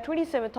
27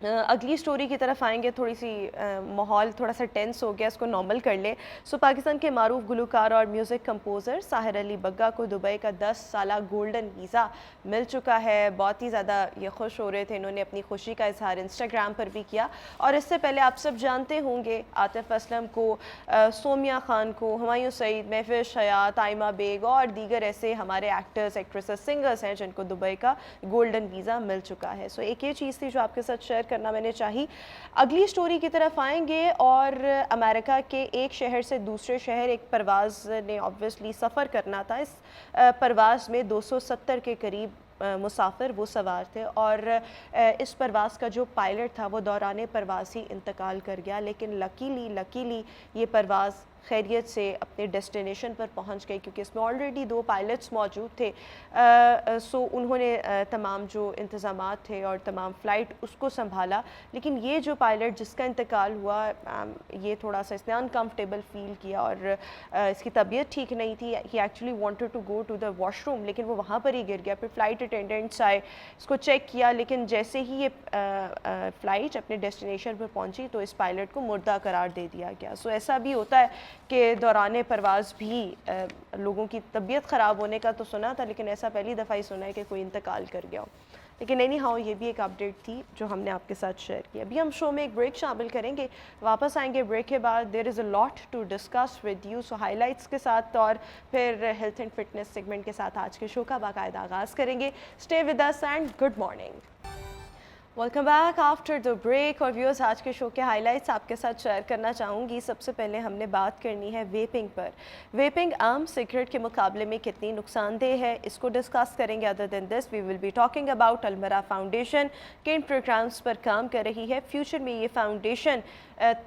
اگلی سٹوری کی طرف آئیں گے. تھوڑی سی ماحول تھوڑا سا ٹینس ہو گیا, اس کو نارمل کر لیں. پاکستان کے معروف گلوکار اور میوزک کمپوزر ساحر علی بگا کو دبئی کا 10 سالہ گولڈن ویزا مل چکا ہے. بہت ہی زیادہ یہ خوش ہو رہے تھے, انہوں نے اپنی خوشی کا اظہار انسٹاگرام پر بھی کیا. اور اس سے پہلے آپ سب جانتے ہوں گے عاطف اسلم کو, سومیہ خان کو, ہمایوں سعید, مہوش حیات, آئمہ بیگ اور دیگر ایسے ہمارے ایکٹرز, ایکٹریسز, سنگرز ہیں جن کو دبئی کا گولڈن ویزا مل چکا ہے. ایک یہ چیز تھی جو آپ کے ساتھ شیئر کرنا میں نے چاہی. اگلی سٹوری کی طرف آئیں گے اور امریکہ کے ایک شہر سے دوسرے شہر ایک پرواز نے obviously سفر کرنا تھا. اس پرواز میں 270 کے قریب مسافر وہ سوار تھے اور اس پرواز کا جو پائلٹ تھا وہ دوران پرواز ہی انتقال کر گیا. لیکن لکیلی یہ پرواز خیریت سے اپنے ڈیسٹینیشن پر پہنچ گئی, کیونکہ اس میں آلریڈی 2 پائلٹس موجود تھے. انہوں نے تمام جو انتظامات تھے اور تمام فلائٹ اس کو سنبھالا. لیکن یہ جو پائلٹ جس کا انتقال ہوا, یہ تھوڑا سا اس نے انکمفرٹیبل فیل کیا اور اس کی طبیعت ٹھیک نہیں تھی. He actually wanted to go to the واش روم, لیکن وہ وہاں پر ہی گر گیا. پھر فلائٹ اٹینڈنٹس آئے, اس کو چیک کیا, لیکن جیسے ہی یہ فلائٹ اپنے ڈیسٹینیشن پر پہنچی تو اس پائلٹ کو مردہ قرار دے دیا گیا. ایسا بھی ہوتا ہے کہ دوران پرواز بھی لوگوں کی طبیعت خراب ہونے کا تو سنا تھا, لیکن ایسا پہلی دفعہ ہی سنا ہے کہ کوئی انتقال کر گیا ہو. لیکن اینی ہاؤ یہ بھی ایک اپڈیٹ تھی جو ہم نے آپ کے ساتھ شیئر کی. ابھی ہم شو میں ایک بریک شامل کریں گے, واپس آئیں گے بریک کے بعد. There is a lot to discuss with you, so highlights کے ساتھ اور پھر ہیلتھ اینڈ فٹنس سیگمنٹ کے ساتھ آج کے شو کا باقاعدہ آغاز کریں گے. Stay with us and good morning. Welcome back after the break. اور ویورز, آج کے شو کے ہائی لائٹس آپ کے ساتھ شیئر کرنا چاہوں گی. سب سے پہلے ہم نے بات کرنی ہے ویپنگ پر. ویپنگ عام سگریٹ کے مقابلے میں کتنی نقصان دہ ہے, اس کو ڈسکس کریں گے. Other than this we will be talking about Almara foundation کن پروگرامز پر کام کر رہی ہے, فیوچر میں یہ فاؤنڈیشن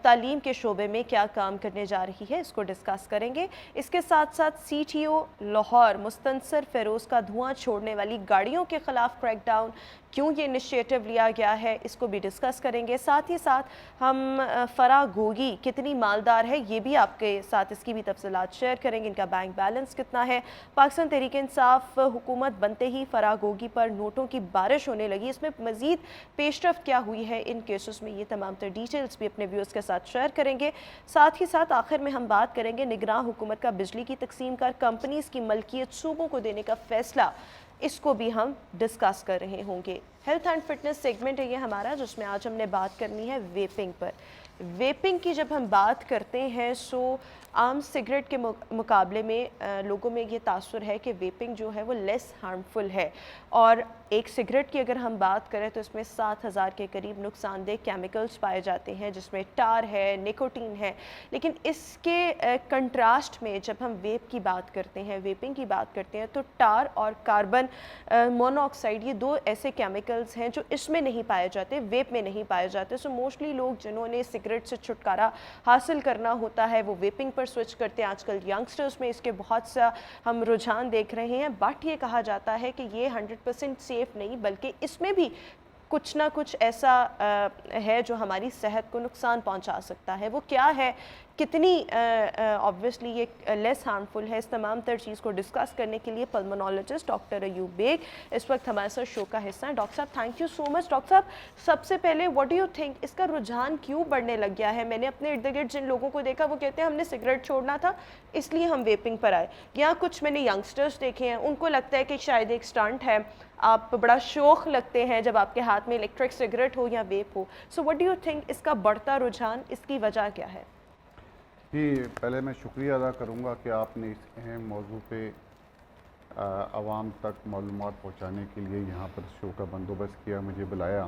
تعلیم کے شعبے میں کیا کام کرنے جا رہی ہے, اس کو ڈسکس کریں گے. اس کے ساتھ ساتھ C T O Lahore Mustansar Feroz کا دھواں چھوڑنے والی گاڑیوں کے خلاف کریک ڈاؤن, کیوں یہ انیشیٹو لیا گیا ہے, اس کو بھی ڈسکس کریں گے. ساتھ ہی ساتھ ہم فراگوگی کتنی مالدار ہے یہ بھی آپ کے ساتھ اس کی بھی تفصیلات شیئر کریں گے. ان کا بینک بیلنس کتنا ہے. پاکستان تحریک انصاف حکومت بنتے ہی فراگوگی پر نوٹوں کی بارش ہونے لگی, اس میں مزید پیش رفت کیا ہوئی ہے ان کیسز میں, یہ تمام تر ڈیٹیلز بھی اپنے ویورز کے ساتھ شیئر کریں گے. ساتھ ہی ساتھ آخر میں ہم بات کریں گے نگراں حکومت کا بجلی کی تقسیم کر کمپنیز کی ملکیت صوبوں کو دینے کا فیصلہ, اس کو بھی ہم ڈسکس کر رہے ہوں گے. ہیلتھ اینڈ فٹنس سیگمنٹ ہے یہ ہمارا, جس میں آج ہم نے بات کرنی ہے ویپنگ پر. ویپنگ کی جب ہم بات کرتے ہیں سو عام سگریٹ کے مقابلے میں لوگوں میں یہ تاثر ہے کہ ویپنگ جو ہے وہ لیس ہارمفل ہے. اور ایک سگریٹ کی اگر ہم بات کریں تو اس میں 7,000 کے قریب نقصان دہ کیمیکلز پائے جاتے ہیں, جس میں ٹار ہے, نیکوٹین ہے. لیکن اس کے کنٹراسٹ میں جب ہم ویپ کی بات کرتے ہیں, ویپنگ کی بات کرتے ہیں, تو ٹار اور کاربن مونو آکسائڈ یہ 2 ایسے کیمیکلز ہیں جو اس میں نہیں پائے جاتے, ویپ میں نہیں پائے جاتے. سو موسٹلی لوگ جنہوں نے سگریٹ سے چھٹکارا حاصل کرنا ہوتا ہے وہ ویپنگ پر سوئچ کرتے ہیں. آج کل ینگسٹرز میں اس کے بہت سا ہم رجحان دیکھ رہے ہیں, بٹ یہ کہا جاتا ہے کہ یہ 100% سیف نہیں, بلکہ اس میں بھی کچھ نہ کچھ ایسا ہے جو ہماری صحت کو نقصان پہنچا سکتا ہے. وہ کیا ہے, کتنی obviously یہ لیس ہارمفل ہے, اس تمام تر چیز کو ڈسکس کرنے کے لیے پلمونالوجسٹ ڈاکٹر ایوب بیگ اس وقت ہمارے ساتھ شو کا حصہ ہیں. ڈاکٹر صاحب thank you so much. Doctor صاحب سب سے پہلے واٹ ڈو یو تھنک, اس کا رجحان کیوں بڑھنے لگ گیا ہے؟ میں نے اپنے ارد گرد جن لوگوں کو دیکھا وہ کہتے ہیں ہم نے سگریٹ چھوڑنا تھا اس لیے ہم ویپنگ پر آئے, یا کچھ میں نے ینگسٹرز دیکھے ہیں ان کو لگتا ہے کہ شاید ایک اسٹنٹ ہے, آپ بڑا شوق لگتے ہیں جب آپ کے ہاتھ میں الیکٹرک سگریٹ ہو یا ویپ ہو. So what do you think اس کا بڑھتا رجحان, اس کی وجہ کیا ہے؟ جی پہلے میں شکریہ ادا کروں گا کہ آپ نے اس اہم موضوع پہ عوام تک معلومات پہنچانے کے لیے یہاں پر شو کا بندوبست کیا, مجھے بلایا.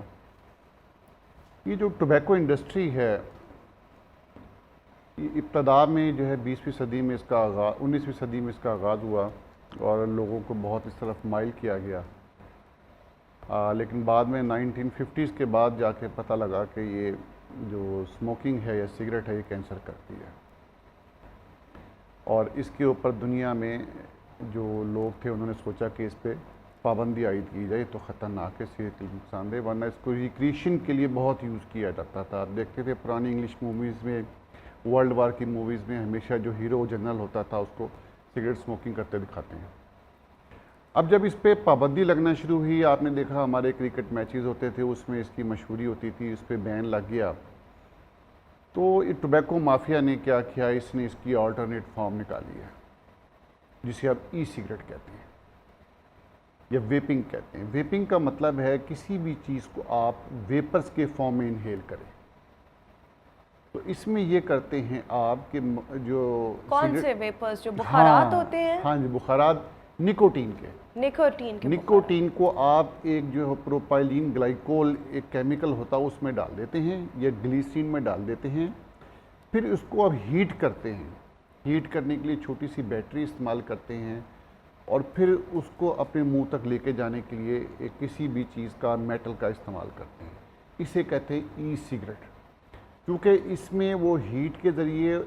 یہ جو ٹوبیکو انڈسٹری ہے یہ ابتدا میں جو ہے 20ویں صدی میں اس کا آغاز 19ویں صدی میں اس کا آغاز ہوا اور لوگوں کو بہت اس طرف مائل کیا گیا. لیکن بعد میں 1950s کے بعد جا کے پتہ لگا کہ یہ جو اسموکنگ ہے یا سگریٹ ہے یہ کینسر کرتی ہے, اور اس کے اوپر دنیا میں جو لوگ تھے انہوں نے سوچا کہ اس پہ پابندی عائد کی جائے, تو خطرناک ہے, صحت کے نقصان دہ, ورنہ اس کو ریکریشن کے لیے بہت یوز کیا جاتا تھا. آپ دیکھتے تھے پرانی انگلش موویز میں, ورلڈ وار کی موویز میں ہمیشہ جو ہیرو جنرل ہوتا تھا اس کو سگریٹ اسموکنگ کرتے دکھاتے ہیں. اب جب اس پہ پابندی لگنا شروع ہوئی، آپ نے دیکھا ہمارے کرکٹ میچز ہوتے تھے، اس میں اس کی مشہوری ہوتی تھی، اس پہ بین لگ گیا، تو یہ ٹوبیکو مافیا نے کیا کیا، اس نے اس کی آلٹرنیٹ فارم نکالی ہے جسے اب ای سگریٹ کہتے ہیں یا ویپنگ کہتے ہیں۔ ویپنگ کا مطلب ہے کسی بھی چیز کو آپ ویپرز کے فارم میں انہیل کریں۔ تو اس میں یہ کرتے ہیں آپ کہ جو کون سے ویپرز؟ جو بخارات ہوتے ہیں؟ ہاں جی، بخارات نکوٹین کے۔ نکوٹین کے نکوٹین کو آپ ایک جو ہے پروپائلین گلائکول ایک کیمیکل ہوتا ہے اس میں ڈال دیتے ہیں یا گلیسرین میں ڈال دیتے ہیں، پھر اس کو اب ہیٹ کرتے ہیں۔ ہیٹ کرنے کے لیے چھوٹی سی بیٹری استعمال کرتے ہیں اور پھر اس کو اپنے منہ تک لے کے جانے کے لیے ایک کسی بھی چیز کا میٹل کا استعمال کرتے ہیں۔ اسے کہتے ہیں ای سگریٹ، کیونکہ اس میں وہ ہیٹ کے ذریعے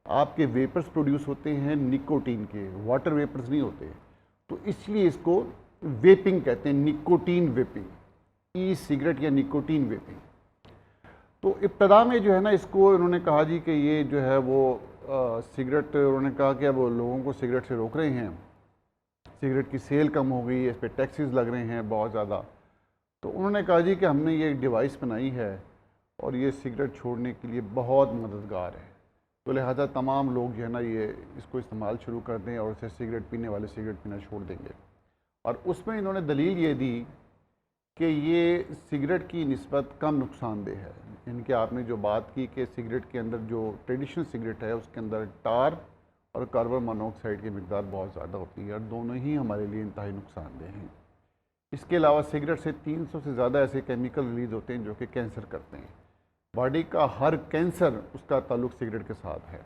آپ کے ویپرز پروڈیوس ہوتے ہیں نکوٹین کے، واٹر ویپرز نہیں ہوتے، تو اس لیے اس کو ویپنگ کہتے ہیں، نکوٹین ویپنگ، ای سگریٹ یا نکوٹین ویپنگ۔ تو ابتدا میں جو ہے نا اس کو انہوں نے کہا جی کہ یہ جو ہے وہ سگریٹ، انہوں نے کہا کہ اب لوگوں کو سگریٹ سے روک رہے ہیں، سگریٹ کی سیل کم ہو گئی، اس پہ ٹیکسز لگ رہے ہیں بہت زیادہ، تو انہوں نے کہا جی کہ ہم نے یہ ڈیوائس بنائی ہے اور یہ سگریٹ چھوڑنے کے لیے بہت مددگار ہے، تو لہٰذا تمام لوگ جو ہے نا یہ اس کو استعمال شروع کر دیں اور اسے سگریٹ پینے والے سگریٹ پینا چھوڑ دیں گے۔ اور اس میں انہوں نے دلیل یہ دی کہ یہ سگریٹ کی نسبت کم نقصان دہ ہے، یعنی کہ آپ نے جو بات کی کہ سگریٹ کے اندر جو ٹریڈیشنل سگریٹ ہے اس کے اندر ٹار اور کاربن مونوکسائڈ کی مقدار بہت زیادہ ہوتی ہے اور دونوں ہی ہمارے لیے انتہائی نقصان دہ ہیں۔ اس کے علاوہ سگریٹ سے 300 سے زیادہ ایسے کیمیکل ریلیز ہوتے ہیں جو کہ کینسر کرتے ہیں۔ باڈی کا ہر کینسر اس کا تعلق سگریٹ کے ساتھ ہے۔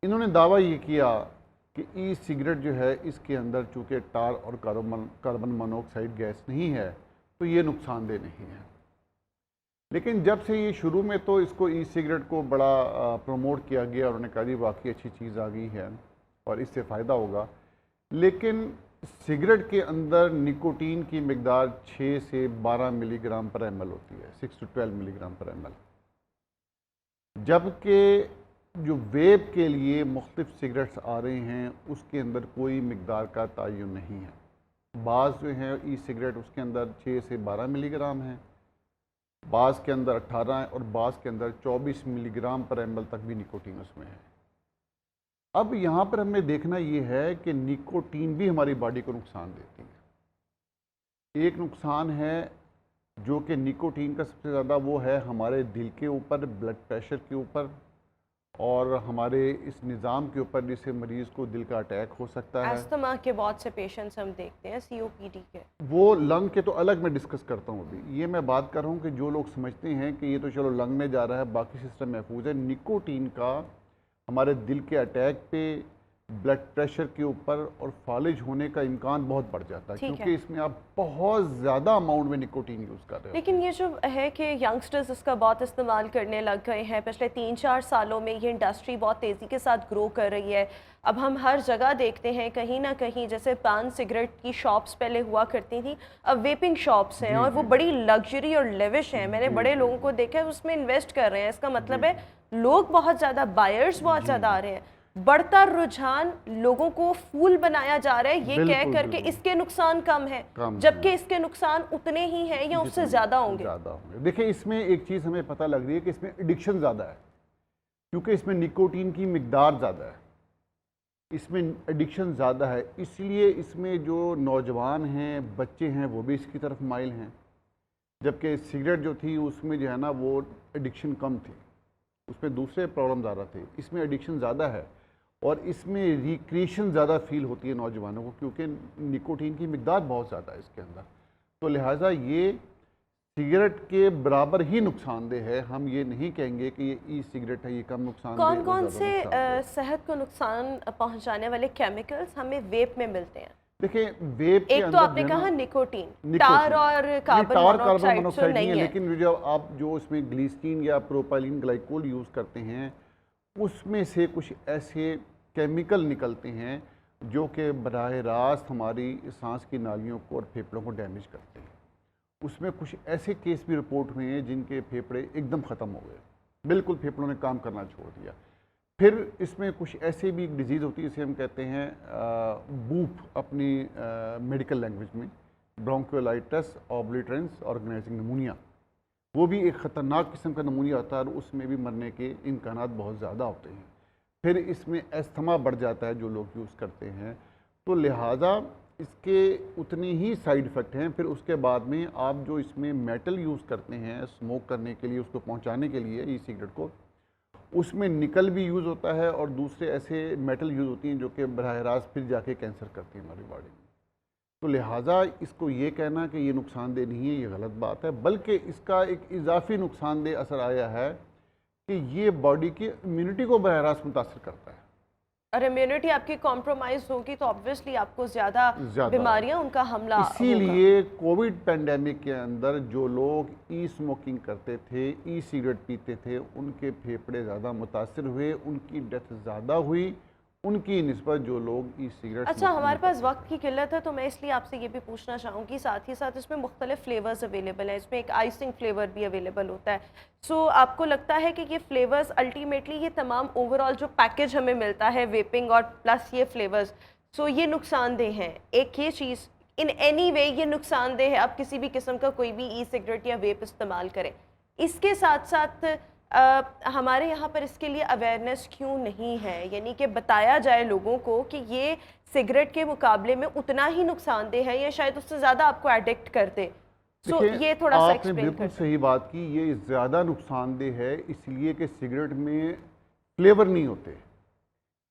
انہوں نے دعویٰ یہ کیا کہ ای سگریٹ جو ہے اس کے اندر چونکہ ٹار اور کاربن مونوکسائڈ گیس نہیں ہے تو یہ نقصان دہ نہیں ہے، لیکن جب سے یہ شروع میں تو اس کو ای سگریٹ کو بڑا پروموٹ کیا گیا اور انہوں نے کہا جی واقعی اچھی چیز آ گئی ہے اور اس سے فائدہ ہوگا، لیکن سگریٹ کے اندر نکوٹین کی مقدار 6 سے 12 ملی گرام پر ایم ایل ہوتی ہے، 6 to 12 ملی گرام پر ایم ایل، جبکہ جو ویپ کے لیے مختلف سگریٹس آ رہے ہیں اس کے اندر کوئی مقدار کا تعین نہیں ہے۔ بعض جو ہیں ای سگریٹ اس کے اندر 6 سے 12 ملی گرام ہیں، بعض کے اندر 18 اور بعض کے اندر 24 ملی گرام پر ایم ایل تک بھی نکوٹین اس میں ہے۔ اب یہاں پر ہمیں دیکھنا یہ ہے کہ نکوٹین بھی ہماری باڈی کو نقصان دیتی ہے۔ ایک نقصان ہے جو کہ نکوٹین کا سب سے زیادہ وہ ہے ہمارے دل کے اوپر، بلڈ پریشر کے اوپر اور ہمارے اس نظام کے اوپر، جس سے مریض کو دل کا اٹیک ہو سکتا ہے۔ استھما کے بہت سے پیشنٹس ہم دیکھتے ہیں، سی او پی ڈی کے، وہ لنگ کے تو الگ میں ڈسکس کرتا ہوں ابھی، یہ میں بات کر رہا ہوں کہ جو لوگ سمجھتے ہیں کہ یہ تو چلو لنگ میں جا رہا ہے باقی سسٹم محفوظ ہے، نکوٹین کا ہمارے دل کے اٹیک پہ، بلڈ پریشر کے اوپر اور فالج ہونے کا امکان بہت بڑھ جاتا ہے، کیونکہ اس میں آپ بہت زیادہ اماؤنٹ میں نکوٹین یوز کر رہے ہو۔ لیکن یہ جو ہے کہ ینگسٹرز اس کا بہت استعمال کرنے لگ گئے ہیں، پچھلے 3-4 سالوں میں یہ انڈسٹری بہت تیزی کے ساتھ گرو کر رہی ہے۔ اب ہم ہر جگہ دیکھتے ہیں کہیں نہ کہیں، جیسے پان سگریٹ کی شاپس پہلے ہوا کرتی تھیں، اب ویپنگ شاپس ہیں اور وہ بڑی لگژری اور لیوش ہیں۔ میں نے بڑے لوگوں کو دیکھا ہے اس میں انویسٹ کر رہے ہیں، اس کا مطلب ہے لوگ بہت زیادہ، بائرز بہت زیادہ آ رہے ہیں۔ بڑھتا رجحان، لوگوں کو فول بنایا جا رہا ہے یہ کہہ کر کے اس کے نقصان کم ہے، جبکہ اس کے نقصان اتنے ہی ہیں یا اس سے زیادہ ہوں گے۔ دیکھیں اس میں ایک چیز ہمیں پتہ لگ رہی ہے کہ اس میں ایڈکشن زیادہ ہے، کیونکہ اس میں نکوٹین کی مقدار زیادہ ہے، اس میں ایڈکشن زیادہ ہے، اس لیے اس میں جو نوجوان ہیں، بچے ہیں، وہ بھی اس کی طرف مائل ہیں، جبکہ سگریٹ جو تھی اس میں جو ہے نا وہ ایڈکشن کم تھی، اس میں دوسرے پرابلم زیادہ تھے، اس میں ایڈکشن زیادہ ہے اور اس میں ریکریشن زیادہ فیل ہوتی ہے نوجوانوں کو، کیونکہ نکوٹین کی مقدار بہت زیادہ ہے اس کے اندر، تو لہٰذا یہ سگریٹ کے برابر ہی نقصان دہ ہے۔ ہم یہ نہیں کہیں گے کہ یہ ای سگریٹ ہے یہ کم نقصان دہ ہے۔ کون کون سے صحت کو نقصان پہنچانے والے کیمیکلز ہمیں ویپ میں ملتے ہیں؟ دیکھیں ویپ کے ایک اندر تو آپ نے کہا نکوٹین، ٹار اور کاربن مونوکسائڈ نہیں ہے، لیکن جو آپ جو اس میں گلیسرین یا پروپائلین گلائکول یوز کرتے ہیں اس میں سے کچھ ایسے کیمیکل نکلتے ہیں جو کہ براہ راست ہماری سانس کی نالیوں کو اور پھیپھڑوں کو ڈیمیج کرتے ہیں۔ اس میں کچھ ایسے کیس بھی رپورٹ ہوئے ہیں جن کے پھیپھڑے ایک دم ختم ہو گئے، بالکل پھیپھڑوں نے کام کرنا چھوڑ دیا۔ پھر اس میں کچھ ایسی بھی ایک ڈیزیز ہوتی ہے جسے ہم کہتے ہیں بوپ اپنی میڈیکل لینگویج میں، برونکولائٹس اوبلیٹرنس آرگنائزنگ نمونیا، وہ بھی ایک خطرناک قسم کا نمونیا ہوتا ہے اور اس میں بھی مرنے کے امکانات بہت زیادہ ہوتے ہیں۔ پھر اس میں استھما بڑھ جاتا ہے جو لوگ یوز کرتے ہیں، تو لہٰذا اس کے اتنے ہی سائیڈ افیکٹ ہیں۔ پھر اس کے بعد میں آپ جو اس میں میٹل یوز کرتے ہیں اسموک کرنے کے لیے، اس کو پہنچانے کے لیے ای سگریٹ کو، اس میں نکل بھی یوز ہوتا ہے اور دوسرے ایسے میٹل یوز ہوتی ہیں جو کہ براہ راست پھر جا کے کینسر کرتی ہیں ہماری باڈی میں۔ تو لہٰذا اس کو یہ کہنا کہ یہ نقصان دہ نہیں ہے، یہ غلط بات ہے، بلکہ اس کا ایک اضافی نقصان دہ اثر آیا ہے کہ یہ باڈی کی امیونٹی کو براہ راست متاثر کرتا ہے۔ اور امیونٹی آپ کی کمپرومائز ہوگی تو آبویسلی آپ کو زیادہ بیماریاں ان کا حملہ ہوگا۔ اسی لیے کووڈ پینڈیمک کے اندر جو لوگ ای اسموکنگ کرتے تھے، ای سگریٹ پیتے تھے، ان کے پھیپھڑے زیادہ متاثر ہوئے، ان کی ڈیتھ زیادہ ہوئی ان کی نسبت جو لوگ ای سگریٹ۔ اچھا، ہمارے پاس وقت کی قلت ہے تو میں اس لیے آپ سے یہ بھی پوچھنا چاہوں گی، ساتھ ہی ساتھ اس میں مختلف فلیورز اویلیبل ہیں، اس میں ایک آئسنگ فلیور بھی اویلیبل ہوتا ہے، سو آپ کو لگتا ہے کہ یہ فلیورز الٹیمیٹلی یہ تمام اوور آل جو پیکج ہمیں ملتا ہے ویپنگ اور پلس یہ فلیورز، سو یہ نقصان دہ ہیں؟ ایک یہ چیز ان اینی وے یہ نقصان دہ ہے آپ کسی بھی قسم کا کوئی بھی ای سگریٹ یا ویپ استعمال کریں؟ اس کے ساتھ ساتھ ہمارے یہاں پر اس کے لیے اویئرنیس کیوں نہیں ہے، یعنی کہ بتایا جائے لوگوں کو کہ یہ سگریٹ کے مقابلے میں اتنا ہی نقصان دہ ہے یا شاید اس سے زیادہ آپ کو ایڈکٹ کر دے؟ سو یہ تھوڑا سا ایکسپلین آپ نے بالکل صحیح بات کی، یہ زیادہ نقصان دہ ہے اس لیے کہ سگریٹ میں فلیور نہیں ہوتے،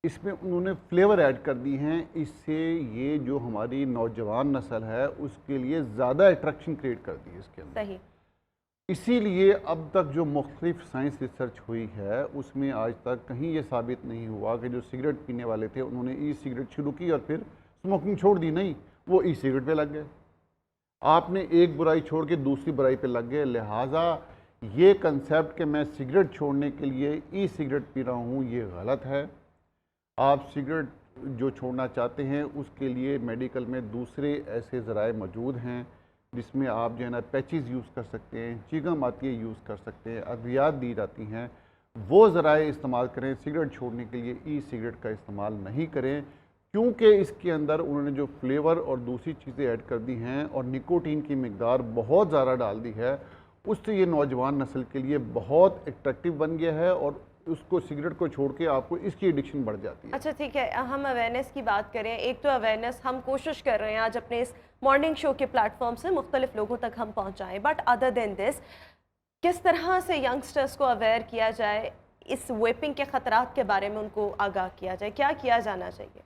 اس میں انہوں نے فلیور ایڈ کر دی ہیں، اس سے یہ جو ہماری نوجوان نسل ہے اس کے لیے زیادہ اٹریکشن کریٹ کر دی ہے اس کے اندر۔ صحیح، اسی لیے اب تک جو مختلف سائنس ریسرچ ہوئی ہے اس میں آج تک کہیں یہ ثابت نہیں ہوا کہ جو سگریٹ پینے والے تھے انہوں نے ای سگریٹ شروع کی اور پھر اسموکنگ چھوڑ دی، نہیں، وہ ای سگریٹ پہ لگ گئے، آپ نے ایک برائی چھوڑ کے دوسری برائی پہ لگ گئے۔ لہٰذا یہ کنسیپٹ کہ میں سگریٹ چھوڑنے کے لیے ای سگریٹ پی رہا ہوں یہ غلط ہے۔ آپ سگریٹ جو چھوڑنا چاہتے ہیں اس کے لیے میڈیکل میں دوسرے ایسے ذرائع موجود ہیں جس میں آپ جو ہے نا پیچز یوز کر سکتے ہیں، چیگم آتی ہے یوز کر سکتے ہیں، ادویات دی جاتی ہیں، وہ ذرائع استعمال کریں، سگریٹ چھوڑنے کے لیے ای سگریٹ کا استعمال نہیں کریں، کیونکہ اس کے اندر انہوں نے جو فلیور اور دوسری چیزیں ایڈ کر دی ہیں اور نکوٹین کی مقدار بہت زیادہ ڈال دی ہے، اس سے یہ نوجوان نسل کے لیے بہت اٹریکٹیو بن گیا ہے اور اس کو سگریٹ کو چھوڑ کے آپ کو اس کی ایڈکشن بڑھ جاتی ہے۔ اچھا ٹھیک ہے، ہم اویئرنیس کی بات کریں، ایک تو اویئرنیس ہم کوشش کر رہے ہیں آج اپنے اس مارننگ شو کے پلیٹ فارم سے مختلف لوگوں تک ہم پہنچائیں، بٹ ادر دین دس کس طرح سے ینگسٹرز کو اویئر کیا جائے، اس ویپنگ کے خطرات کے بارے میں ان کو آگاہ کیا جائے، کیا کیا جانا چاہیے؟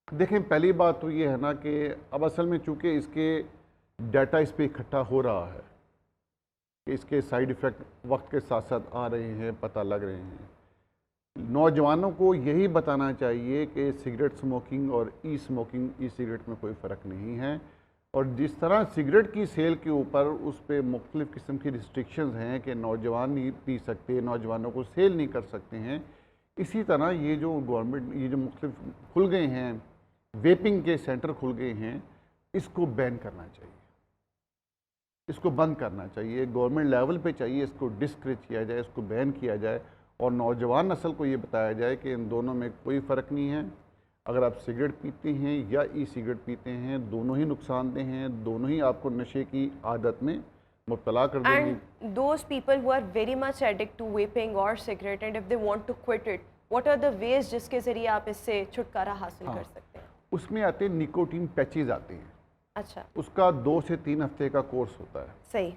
دیکھیں، پہلی بات تو یہ ہے نا کہ اب اصل میں چونکہ اس کے ڈیٹا اس پہ اکٹھا ہو رہا ہے کہ اس کے سائیڈ ایفیکٹ وقت کے ساتھ ساتھ آ رہے ہیں، پتہ لگ رہے ہیں، نوجوانوں کو یہی بتانا چاہیے کہ سگریٹ سموکنگ اور ای سموکنگ ای سگریٹ میں کوئی فرق نہیں ہے، اور جس طرح سگریٹ کی سیل کے اوپر اس پہ مختلف قسم کی ریسٹرکشنز ہیں کہ نوجوان نہیں پی سکتے، نوجوانوں کو سیل نہیں کر سکتے ہیں، اسی طرح یہ جو گورنمنٹ یہ جو مختلف کھل گئے ہیں ویپنگ کے سینٹر کھل گئے ہیں، اس کو بین کرنا چاہیے، اس کو بند کرنا چاہیے، گورنمنٹ لیول پہ چاہیے اس کو ڈسکریج کیا جائے، اس کو بین کیا جائے اور نوجوان نسل کو یہ بتایا جائے کہ ان دونوں میں کوئی فرق نہیں ہے، اگر آپ سگریٹ پیتے ہیں یا ای سگریٹ پیتے ہیں دونوں ہی نقصان دہ ہیں، دونوں ہی آپ کو نشے کی عادت میں مبتلا کر دیں گے۔ And those people who are very much addicted to vaping or cigarette and if they want to quit it, what are the ways جس کے ذریعے آپ اس سے چھٹکارا حاصل کر سکتے ہیں؟ اس میں آتے ہیں نیکوٹین پیچز آتے ہیں، اچھا، اس کا 2 سے 3 ہفتے کا کورس ہوتا ہے، صحیح،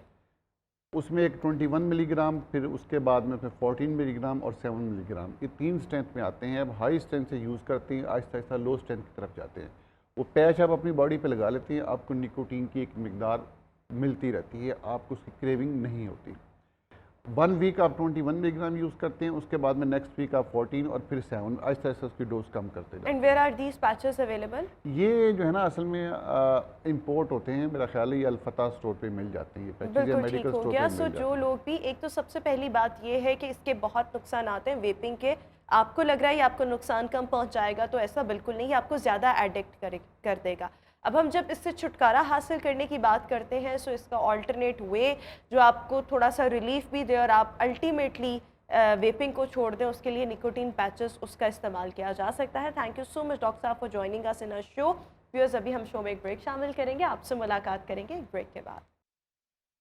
اس میں ایک 21 ملی گرام، پھر اس کے بعد میں پھر 14 ملی گرام اور 7 ملی گرام، یہ 3 اسٹرینتھ میں آتے ہیں۔ اب ہائی اسٹرینتھ سے یوز کرتے ہیں، آہستہ آہستہ لو اسٹرینتھ کی طرف جاتے ہیں، وہ پیچ آپ اپنی باڈی پہ لگا لیتے ہیں، آپ کو نکوٹین کی ایک مقدار ملتی رہتی ہے، آپ کو اس کی کریونگ نہیں ہوتی۔ 1 ویک آپ 21 ملی گرام یوز کرتے ہیں، اس کے بعد میں نیکسٹ ویک آپ 14 اور پھر 7، آہستہ آہستہ اس کی ڈوز کم کرتے جاتے ہیں۔ And where are these patches available? یہ جو ہے نا اصل میں امپورٹ ہوتے ہیں، میرا خیال ہے یہ الفتح اسٹور پہ مل جاتے ہیں، یہ پیچز یا بالکل میڈیکل ٹھیک ہو اسٹور گیا۔ پہ سو مل جاتے جو ہیں۔ لوگ بھی، ایک تو سب سے پہلی بات یہ ہے کہ اس کے بہت نقصانات ہیں ویپنگ کے، آپ کو لگ رہا ہے یہ آپ کو نقصان کم پہنچائے گا، تو ایسا بالکل نہیں، آپ کو زیادہ ایڈکٹ کر دے گا۔ اب ہم جب اس سے چھٹکارا حاصل کرنے کی بات کرتے ہیں سو اس کا آلٹرنیٹ وے جو آپ کو تھوڑا سا ریلیف بھی دے اور آپ الٹیمیٹلی ویپنگ کو چھوڑ دیں اس کے لیے نکوٹین پیچز اس کا استعمال کیا جا سکتا ہے. Thank you so much doctor صاحب for joining us in show. Viewers ابھی ہم شو میں ایک بریک شامل کریں گے, آپ سے ملاقات کریں گے ایک بریک کے بعد.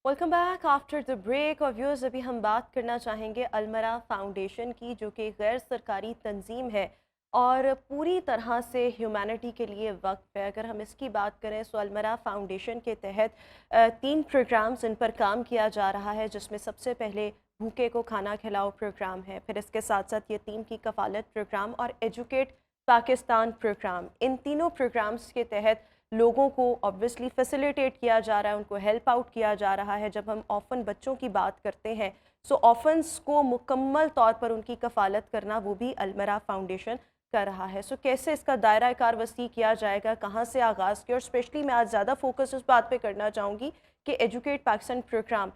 Welcome back after the break. اور ویورز ابھی ہم بات کرنا چاہیں گے المرا فاؤنڈیشن کی, جو کہ غیر سرکاری تنظیم ہے اور پوری طرح سے ہیومینٹی کے لیے وقف ہے. اگر ہم اس کی بات کریں تو المرا فاؤنڈیشن کے تحت 3 پروگرامز ان پر کام کیا جا رہا ہے, جس میں سب سے پہلے بھوکے کو کھانا کھلاؤ پروگرام ہے, پھر اس کے ساتھ ساتھ یتیم کی کفالت پروگرام اور ایجوکیٹ پاکستان پروگرام. ان تینوں پروگرامز کے تحت لوگوں کو obviously فیسیلیٹیٹ کیا جا رہا ہے, ان کو ہیلپ آؤٹ کیا جا رہا ہے. جب ہم آفن بچوں کی بات کرتے ہیں سو آفنس کو مکمل طور پر ان کی کفالت کرنا وہ بھی المرا فاؤنڈیشن کر رہا ہے. سو کیسے اس کا دائرہ کار وسیع کیا جائے گا, کہاں سے آغاز کیا, اور اسپیشلی میں آج زیادہ فوکس اس بات پہ کرنا چاہوں گی کہ ایجوکیٹ پاکستان پروگرام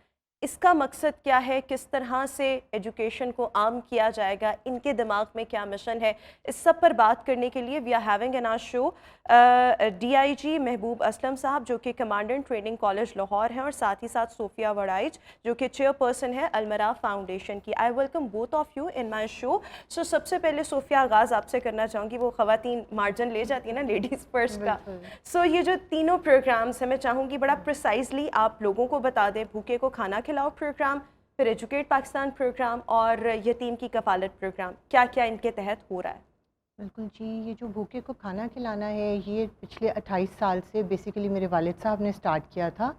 اس کا مقصد کیا ہے, کس طرح سے ایجوکیشن کو عام کیا جائے گا, ان کے دماغ میں کیا مشن ہے. اس سب پر بات کرنے کے لیے we are having in our show DIG Mehboob Aslam صاحب, جو کہ کمانڈنٹ ٹریننگ کالج لاہور ہیں, اور ساتھ ہی ساتھ صوفیہ وڑائچ, جو کہ چیئر پرسن ہے المرا فاؤنڈیشن کی. I welcome both of you in my show. So سب سے پہلے صوفیہ آغاز آپ سے کرنا چاہوں گی, وہ خواتین مارجن لے جاتی ہیں نا لیڈیز فرسٹ کا. سو یہ جو تینوں پروگرامز ہیں میں چاہوں گی بڑا پریسائزلی آپ لوگوں کو بتا دیں. بھوکے کو کھانا کھلاؤ پروگرام, پھر ایجوکیٹ پاکستان پروگرام اور یتیم کی کفالت پروگرام, کیا کیا ان کے تحت ہو رہا ہے. بالکل جی, یہ جو بھوکے کو کھانا کھلانا ہے یہ پچھلے 28 سال سے بیسیکلی میرے والد صاحب نے سٹارٹ کیا تھا,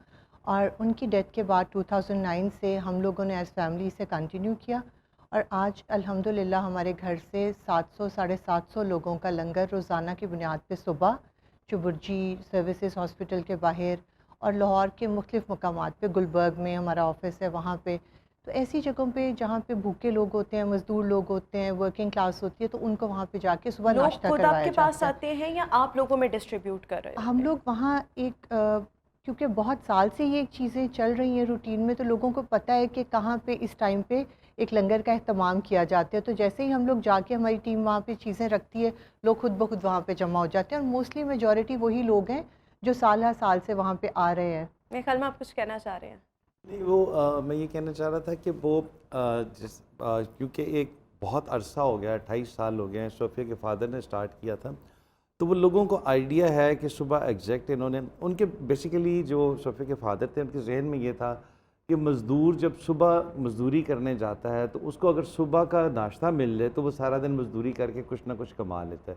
اور ان کی ڈیتھ کے بعد 2009 سے ہم لوگوں نے ایز فیملی اسے کنٹینیو کیا, اور آج الحمدللہ ہمارے گھر سے 700-750 لوگوں کا لنگر روزانہ کی بنیاد پہ صبح چبرجی سروسز ہاسپٹل کے باہر اور لاہور کے مختلف مقامات پہ, گلبرگ میں ہمارا آفس ہے وہاں پہ, تو ایسی جگہوں پہ جہاں پہ بھوکے لوگ ہوتے ہیں, مزدور لوگ ہوتے ہیں, ورکنگ کلاس ہوتی ہے, تو ان کو وہاں پہ جا کے صبح ناشتہ لوگ خود آپ کروایا کے پاس جاتا ہے. آتے ہیں یا آپ لوگوں میں ڈسٹریبیوٹ کر رہے ہیں؟ ہم لوگ وہاں ایک کیونکہ بہت سال سے یہ چیزیں چل رہی ہیں روٹین میں, تو لوگوں کو پتہ ہے کہ کہاں پہ اس ٹائم پہ ایک لنگر کا اہتمام کیا جاتا ہے. تو جیسے ہی ہم لوگ جا کے ہماری ٹیم وہاں پہ چیزیں رکھتی ہے, لوگ خود بخود وہاں پہ جمع ہو جاتے ہیں, اور موسٹلی میجورٹی وہی لوگ ہیں جو سال ہر سال سے وہاں پہ آ رہے ہیں. میرے خیال میں آپ کچھ کہنا چاہ رہے ہیں. نہیں, وہ میں یہ کہنا چاہ رہا تھا کہ وہ کیونکہ ایک بہت عرصہ ہو گیا, 28 سال ہو گئے ہیں, صوفیہ کے فادر نے سٹارٹ کیا تھا, تو وہ لوگوں کو آئیڈیا ہے کہ صبح ایگزیکٹ انہوں نے, ان کے بیسیکلی جو صوفیہ کے فادر تھے ان کے ذہن میں یہ تھا کہ مزدور جب صبح مزدوری کرنے جاتا ہے تو اس کو اگر صبح کا ناشتہ مل جائے تو وہ سارا دن مزدوری کر کے کچھ نہ کچھ کما لیتا ہے.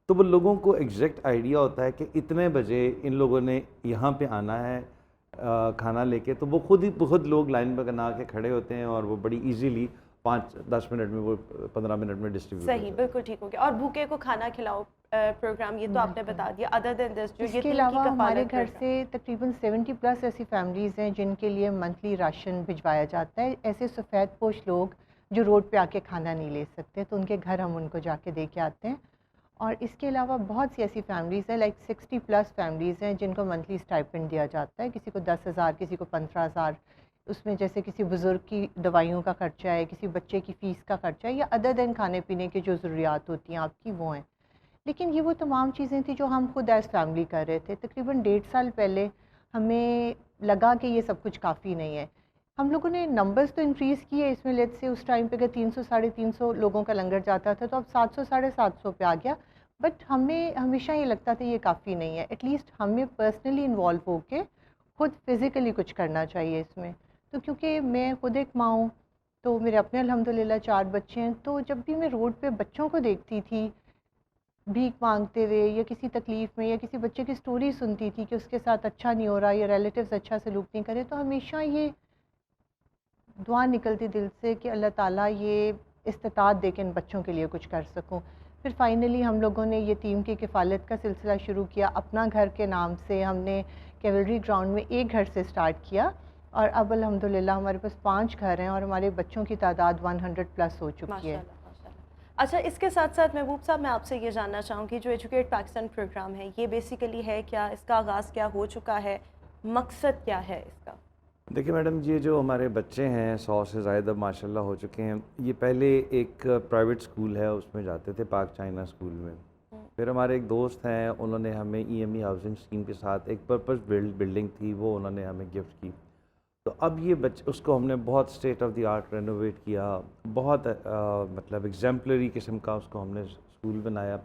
تو وہ لوگوں کو ایگزیکٹ آئیڈیا ہوتا ہے کہ اتنے بجے ان لوگوں نے یہاں پہ آنا ہے کھانا لے کے, تو وہ خود لوگ لائن پہ بنا کے کھڑے ہوتے ہیں, اور وہ بڑی ایزیلی 5-10 منٹ میں, وہ 15 منٹ میں ڈسٹریبیوٹ. صحیح, بالکل ٹھیک ہو گیا. اور بھوکے کو کھانا کھلاؤ پروگرام, یہ تو آپ نے بتا دیا. ادر دین دس جو اس کے علاوہ ہمارے گھر سے تقریباً 70+ ایسی فیملیز ہیں جن کے لیے منتھلی راشن بھجوایا جاتا ہے. ایسے سفید پوش لوگ جو روڈ پہ آ کے کھانا نہیں لے سکتے, تو ان کے گھر ہم ان کو جا کے دے کے آتے ہیں. اور اس کے علاوہ بہت سی ایسی فیملیز ہیں, لائک 60+ فیملیز ہیں جن کو منتھلی اسٹائپنڈ دیا جاتا ہے, کسی کو 10,000, کسی کو 15,000. اس میں جیسے کسی بزرگ کی دوائیوں کا خرچہ ہے, کسی بچے کی فیس کا خرچہ ہے, یا ادر دین کھانے پینے کی جو ضروریات ہوتی ہیں آپ کی وہ ہیں. لیکن یہ وہ تمام چیزیں تھیں جو ہم خود ایز فیملی کر رہے تھے. تقریباً 1.5 سال پہلے ہمیں لگا کہ یہ سب کچھ کافی نہیں ہے. ہم لوگوں نے نمبرز تو انکریز کیے اس میں, لیٹ سے اس ٹائم پہ اگر 300-350 لوگوں کا لنگر جاتا تھا تو اب 700-750 پہ آ گیا. بٹ ہمیں ہمیشہ یہ لگتا تھا یہ کافی نہیں ہے. ایٹ لیسٹ ہمیں پرسنلی انوالو ہو کے خود فزیکلی کچھ کرنا چاہیے اس میں. تو کیونکہ میں خود ایک ماں ہوں, تو میرے اپنے الحمدللہ 4 بچے ہیں, تو جب بھی میں روڈ پہ بچوں کو دیکھتی تھی بھیک مانگتے ہوئے, یا کسی تکلیف میں, یا کسی بچے کی سٹوری سنتی تھی کہ اس کے ساتھ اچھا نہیں ہو رہا, یا ریلیٹیوز اچھا سلوک نہیں کرے, تو ہمیشہ یہ دعا نکلتی دل سے کہ اللہ تعالیٰ یہ استطاعت دے کے ان بچوں کے لیے کچھ کر سکوں. پھر فائنلی ہم لوگوں نے یتیم کی کفالت کا سلسلہ شروع کیا. اپنا گھر کے نام سے ہم نے کیولری گراؤنڈ میں ایک گھر سے سٹارٹ کیا, اور اب الحمدللہ ہمارے پاس 5 گھر ہیں, اور ہمارے بچوں کی تعداد 100+ ہو چکی ہے. اچھا, اس کے ساتھ ساتھ محبوب صاحب میں آپ سے یہ جاننا چاہوں گی, جو ایجوکیٹ پاکستان پروگرام ہے یہ بیسیکلی ہے کیا, اس کا آغاز کیا ہو چکا ہے, مقصد کیا ہے اس کا؟ دیکھیں میڈم, یہ جو ہمارے بچے ہیں 100 سے زائد اب ماشاءاللہ ہو چکے ہیں. یہ پہلے ایک پرائیویٹ اسکول ہے اس میں جاتے تھے, پاک چائنا اسکول میں. پھر ہمارے ایک دوست ہیں, انہوں نے ہمیں EME ہاؤسنگ اسکیم کے ساتھ ایک پرپز بلڈنگ تھی, وہ انہوں نے ہمیں گفٹ کی. تو اب یہ اس کو ہم نے بہت state of the art renovate کیا, بہت مطلب ایگزیمپلری قسم کا اس کو ہم نے اسکول بنایا.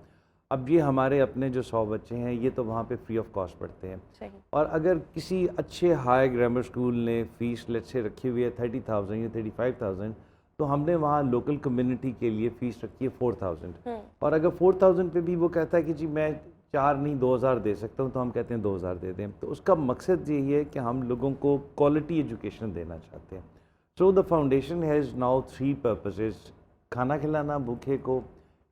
اب یہ ہمارے اپنے جو 100 بچے ہیں یہ تو وہاں پہ فری آف کاسٹ پڑھتے ہیں. اور اگر کسی اچھے ہائی گرامر اسکول نے فیس لیٹ سے رکھی ہوئی ہے 30,000 یا 35,000, تو ہم نے وہاں لوکل کمیونٹی کے لیے فیس رکھی ہے 4,000. اور اگر 4,000 پہ بھی وہ کہتا ہے کہ جی میں 4 نہیں 2,000 دے سکتا ہوں, تو ہم کہتے ہیں 2,000 دے دیں. تو اس کا مقصد یہی ہے کہ ہم لوگوں کو کوالٹی ایجوکیشن دینا چاہتے ہیں. So the foundation has now 3 purposes: کھانا کھلانا بھوکے کو,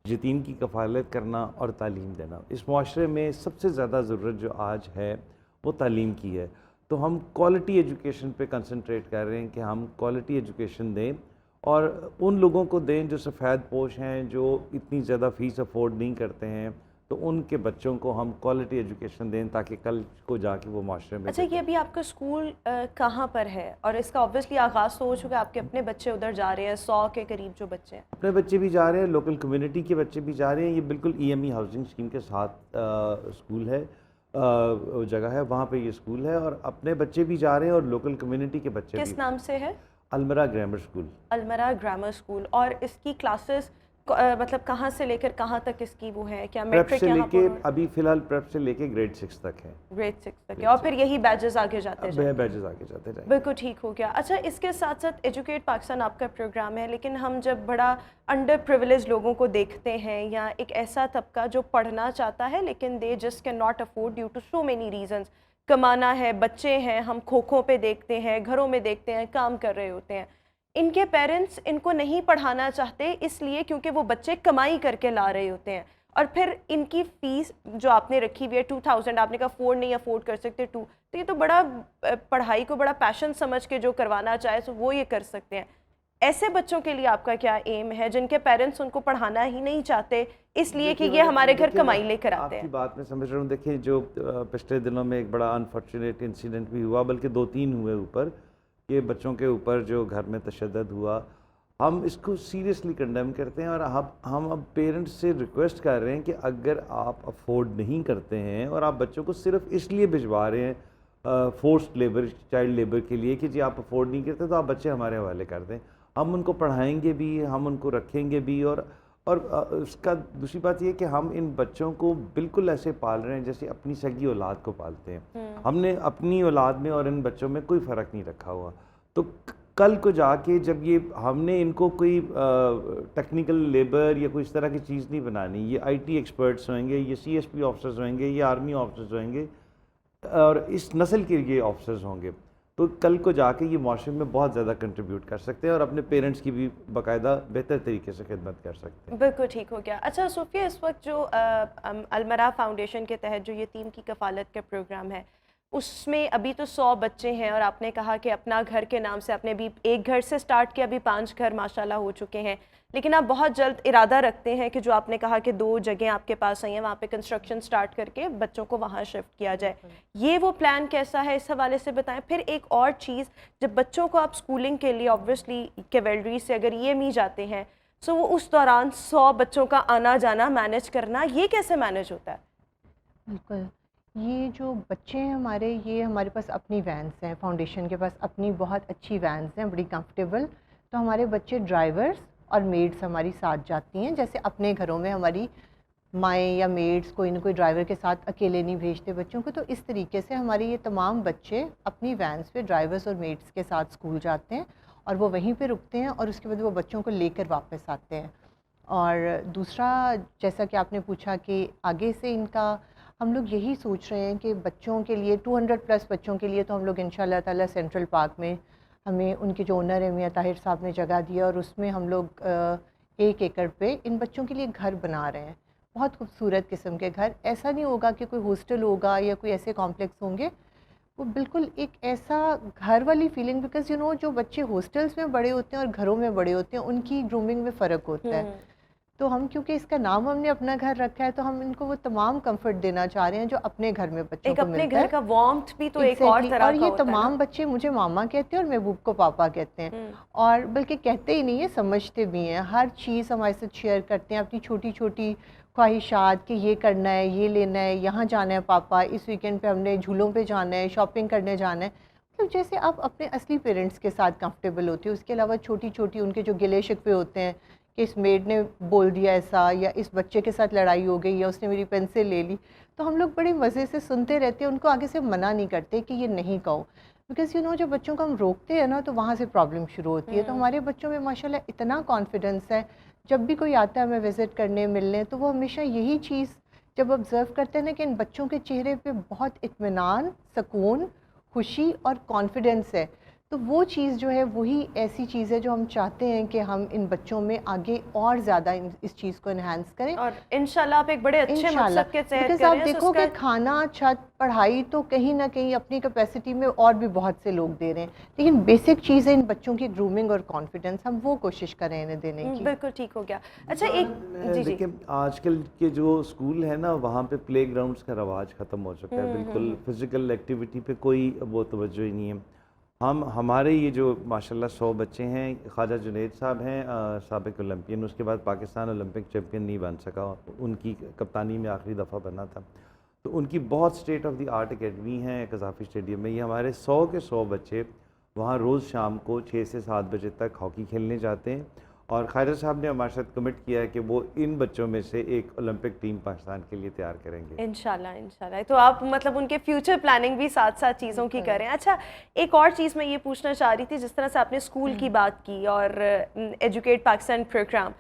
یتیم کی کفالت کرنا, اور تعلیم دینا. اس معاشرے میں سب سے زیادہ ضرورت جو آج ہے وہ تعلیم کی ہے. تو ہم کوالٹی ایجوکیشن پہ کنسنٹریٹ کر رہے ہیں کہ ہم کوالٹی ایجوکیشن دیں, اور ان لوگوں کو دیں جو سفید پوش ہیں, جو اتنی زیادہ فیس افورڈ نہیں کرتے ہیں, تو ان کے بچوں کو ہم کوالٹی ایجوکیشن دیں تاکہ کل کو جا کے وہ معاشرے میں. اچھا, یہ ابھی آپ کا اسکول کہاں پر ہے؟ اور اس کا اوبویسلی آغاز تو ہو چکا ہے, آپ کے اپنے بچے ادھر جا رہے ہیں, 100 کے قریب جو بچے ہیں. اپنے بچے بھی جا رہے ہیں, لوکل کمیونٹی کے بچے بھی جا رہے ہیں. یہ بالکل EME ہاؤسنگ اسکیم کے ساتھ اسکول ہے, جگہ ہے, وہاں پہ یہ اسکول ہے, اور اپنے بچے بھی جا رہے ہیں اور لوکل کمیونٹی کے بچے بھی. کس نام سے ہے؟ Almara grammar school. Almara grammar school. اور اس کی کلاسز مطلب کہاں سے لے کر کہاں تک اس کی وہ ہے؟ کیا پریپ میٹرک سے لے یہاں کے پر؟ ابھی فی الحال پریپ سے لے کے گریڈ 6 تک ہے. گریڈ 6 تک ہے, اور پھر یہی بیچز آگے جاتے جائیں. بیچز آگے جاتے جائیں. بالکل ٹھیک ہو گیا. اچھا, اس کے ساتھ ساتھ ایجوکیٹ پاکستان آپ کا پروگرام ہے, لیکن ہم جب بڑا انڈر پریویلیج لوگوں کو دیکھتے ہیں, یا ایک ایسا طبقہ جو پڑھنا چاہتا ہے لیکن they just can not afford due to so many reasons, کمانا ہے, بچے ہیں, ہم کھوکھوں پہ دیکھتے ہیں, گھروں میں دیکھتے ہیں, کام کر رہے ہوتے ہیں, ان کے پیرنٹس ان کو نہیں پڑھانا چاہتے اس لیے کیونکہ وہ بچے کمائی کر کے لا رہے ہوتے ہیں, اور پھر ان کی فیس جو آپ نے رکھی ہوئی ہے 2,000, آپ نے کہا 4 نہیں افورڈ کر سکتے 2, تو یہ تو بڑا پڑھائی کو بڑا پیشن سمجھ کے جو کروانا چاہے تو وہ یہ کر سکتے ہیں. ایسے بچوں کے لیے آپ کا کیا ایم ہے جن کے پیرنٹس ان کو پڑھانا ہی نہیں چاہتے اس لیے کہ یہ ہمارے گھر کمائی لے کر آتے ہیں؟ آپ کی بات میں سمجھ رہا ہوں. دیکھیں, جو پچھلے دنوں میں ایک بڑا انفارچونیٹ انسیڈنٹ بھی ہوا, بلکہ 2-3 ہوئے اوپر, کہ بچوں کے اوپر جو گھر میں تشدد ہوا, ہم اس کو سیریسلی کنڈیم کرتے ہیں. اور ہم اب پیرنٹس سے ریکویسٹ کر رہے ہیں کہ اگر آپ افورڈ نہیں کرتے ہیں اور آپ بچوں کو صرف اس لیے بھجوا رہے ہیں فورسڈ لیبر, چائلڈ لیبر کے لیے, کہ جی آپ افورڈ نہیں کرتے, تو آپ بچے ہمارے حوالے کر دیں. ہم ان کو پڑھائیں گے بھی, ہم ان کو رکھیں گے بھی. اور اس کا دوسری بات یہ کہ ہم ان بچوں کو بالکل ایسے پال رہے ہیں جیسے اپنی سگی اولاد کو پالتے ہیں. ہم نے اپنی اولاد میں اور ان بچوں میں کوئی فرق نہیں رکھا ہوا. تو کل کو جا کے جب یہ ہم نے ان کو کوئی ٹیکنیکل لیبر یا کوئی اس طرح کی چیز نہیں بنانی, یہ IT ایکسپرٹس ہوئیں گے, یہ CSP آفیسرز ہوئیں گے, یہ آرمی آفیسرز ہوئیں گے, اور اس نسل کے یہ آفیسرز ہوں گے, تو کل کو جا کے یہ معاشرے میں بہت زیادہ کنٹریبیوٹ کر سکتے ہیں اور اپنے پیرنٹس کی بھی باقاعدہ بہتر طریقے سے خدمت کر سکتے ہیں. بالکل ٹھیک ہو گیا. اچھا صوفیہ, اس وقت جو المرا فاؤنڈیشن کے تحت جو یتیم کی کفالت کا پروگرام ہے, اس میں ابھی تو 100 بچے ہیں, اور آپ نے کہا کہ اپنا گھر کے نام سے آپ نے بھی ایک گھر سے سٹارٹ کیا, ابھی 5 گھر ماشاءاللہ ہو چکے ہیں, لیکن آپ بہت جلد ارادہ رکھتے ہیں کہ جو آپ نے کہا کہ 2 جگہیں آپ کے پاس آئی ہیں, وہاں پہ کنسٹرکشن سٹارٹ کر کے بچوں کو وہاں شفٹ کیا جائے. یہ وہ پلان کیسا ہے, اس حوالے سے بتائیں. پھر ایک اور چیز, جب بچوں کو آپ اسکولنگ کے لیے آبویسلی کیولری سے اگر EME جاتے ہیں, سو وہ اس دوران 100 بچوں کا آنا جانا مینیج کرنا, یہ کیسے مینیج ہوتا ہے؟ بالکل, یہ جو بچے ہیں ہمارے, یہ ہمارے پاس اپنی وینس ہیں, فاؤنڈیشن کے پاس اپنی بہت اچھی وینس ہیں, بڑی کمفرٹیبل. تو ہمارے بچے ڈرائیورس اور میڈس ہماری ساتھ جاتی ہیں. جیسے اپنے گھروں میں ہماری مائیں یا میڈس کوئی نہ کوئی ڈرائیور کے ساتھ اکیلے نہیں بھیجتے بچوں کو, تو اس طریقے سے ہمارے یہ تمام بچے اپنی وینس پہ ڈرائیورس اور میڈس کے ساتھ اسکول جاتے ہیں, اور وہ وہیں پہ رکتے ہیں, اور اس کے بعد وہ بچوں کو لے کر واپس آتے ہیں. اور دوسرا, جیسا کہ آپ نے پوچھا کہ آگے سے ان کا, ہم لوگ یہی سوچ رہے ہیں کہ بچوں کے لیے 200+ بچوں کے لیے تو ہم لوگ انشاءاللہ تعالیٰ سینٹرل پارک میں, ہمیں ان کے جو اونر ہیں میاں طاہر صاحب نے جگہ دیا, اور اس میں ہم لوگ 1 ایکڑ پہ ان بچوں کے لیے گھر بنا رہے ہیں, بہت خوبصورت قسم کے گھر. ایسا نہیں ہوگا کہ کوئی ہاسٹل ہوگا یا کوئی ایسے کمپلیکس ہوں گے, وہ بالکل ایک ایسا گھر والی فیلنگ, بیکاز جو بچے ہاسٹلس میں بڑے ہوتے ہیں اور گھروں میں بڑے ہوتے ہیں, ان کی گرومنگ میں فرق ہوتا ہے. تو ہم کیونکہ اس کا نام ہم نے اپنا گھر رکھا ہے, تو ہم ان کو وہ تمام کمفرٹ دینا چاہ رہے ہیں جو اپنے گھر میں بچوں کو ملتا ہے. اپنے گھر کا وارمتھ بھی تو ایک اور طرح کا اور یہ تمام بچے مجھے ماما کہتے ہیں اور محبوب کو پاپا کہتے ہیں, اور بلکہ کہتے ہی نہیں ہیں, سمجھتے بھی ہیں. ہر چیز ہمارے ساتھ شیئر کرتے ہیں, اپنی چھوٹی چھوٹی خواہشات کہ یہ کرنا ہے, یہ لینا ہے, یہاں جانا ہے پاپا, اس ویکینڈ پہ ہم نے جھولوں پہ جانا ہے, شاپنگ کرنے جانا ہے. مطلب جیسے آپ اپنے اصلی پیرنٹس کے ساتھ کمفرٹیبل ہوتے ہو، اس کے علاوہ چھوٹی چھوٹی ان کے جو گلے شکوے ہوتے ہیں کہ اس میڈ نے بول دیا ایسا، یا اس بچے کے ساتھ لڑائی ہو گئی، یا اس نے میری پینسل لے لی، تو ہم لوگ بڑے مزے سے سنتے رہتے ہیں، ان کو آگے سے منع نہیں کرتے کہ یہ نہیں کہو، بیکاز جو بچوں کو ہم روکتے ہیں نا تو وہاں سے پرابلم شروع ہوتی ہے. تو ہمارے بچوں میں ماشاءاللہ اتنا کانفیڈنس ہے، جب بھی کوئی آتا ہے ہمیں وزٹ کرنے ملنے تو وہ ہمیشہ یہی چیز جب آبزرو کرتے ہیں نا کہ ان بچوں کے چہرے پہ بہت اطمینان، سکون، خوشی اور کانفیڈنس ہے، تو وہ چیز جو ہے وہی ایسی چیز ہے جو ہم چاہتے ہیں کہ ہم ان بچوں میں آگے اور زیادہ اس چیز کو انہینس کریں. اور انشاءاللہ آپ ایک بڑے اچھے مقصد کے تحت بیکاز کر رہے آپ ہیں. دیکھو کہ کھانا، چھت، پڑھائی تو کہیں نہ کہیں اپنی کیپیسٹی میں اور بھی بہت سے لوگ دے رہے ہیں، لیکن بیسک چیز ہے ان بچوں کی گرومنگ اور کانفیڈنس، ہم وہ کوشش کریں انہیں دینے کی. بالکل ٹھیک ہو گیا. اچھا ایک جی دیکھیں آج کل کے جو اسکول ہے نا وہاں پہ پلے گراؤنڈس کا رواج ختم ہو چکا ہے، بالکل فزیکل ایکٹیویٹی پہ کوئی وہ توجہ ہی نہیں ہے. ہمارے یہ جو ماشاءاللہ 100 بچے ہیں، خواجہ جنید صاحب ہیں سابق اولمپئن، اس کے بعد پاکستان اولمپک چیمپئن نہیں بن سکا، ان کی کپتانی میں آخری دفعہ بنا تھا، تو ان کی بہت state of the art academy ہے قذافی اسٹیڈیم میں. یہ ہمارے 100 کے 100 بچے وہاں روز شام کو 6 سے 7 بجے تک ہاکی کھیلنے جاتے ہیں، اور خواجہ صاحب نے ہمارے ساتھ کمٹ کیا ہے کہ وہ ان بچوں میں سے ایک اولمپک ٹیم پاکستان کے لیے تیار کریں گے. انشاءاللہ. تو آپ مطلب ان کے فیوچر پلاننگ بھی ساتھ ساتھ چیزوں کی کریں. اچھا ایک اور چیز میں یہ پوچھنا چاہ رہی تھی، جس طرح سے آپ نے اسکول کی بات کی اور ایجوکیٹ پاکستان پروگرام،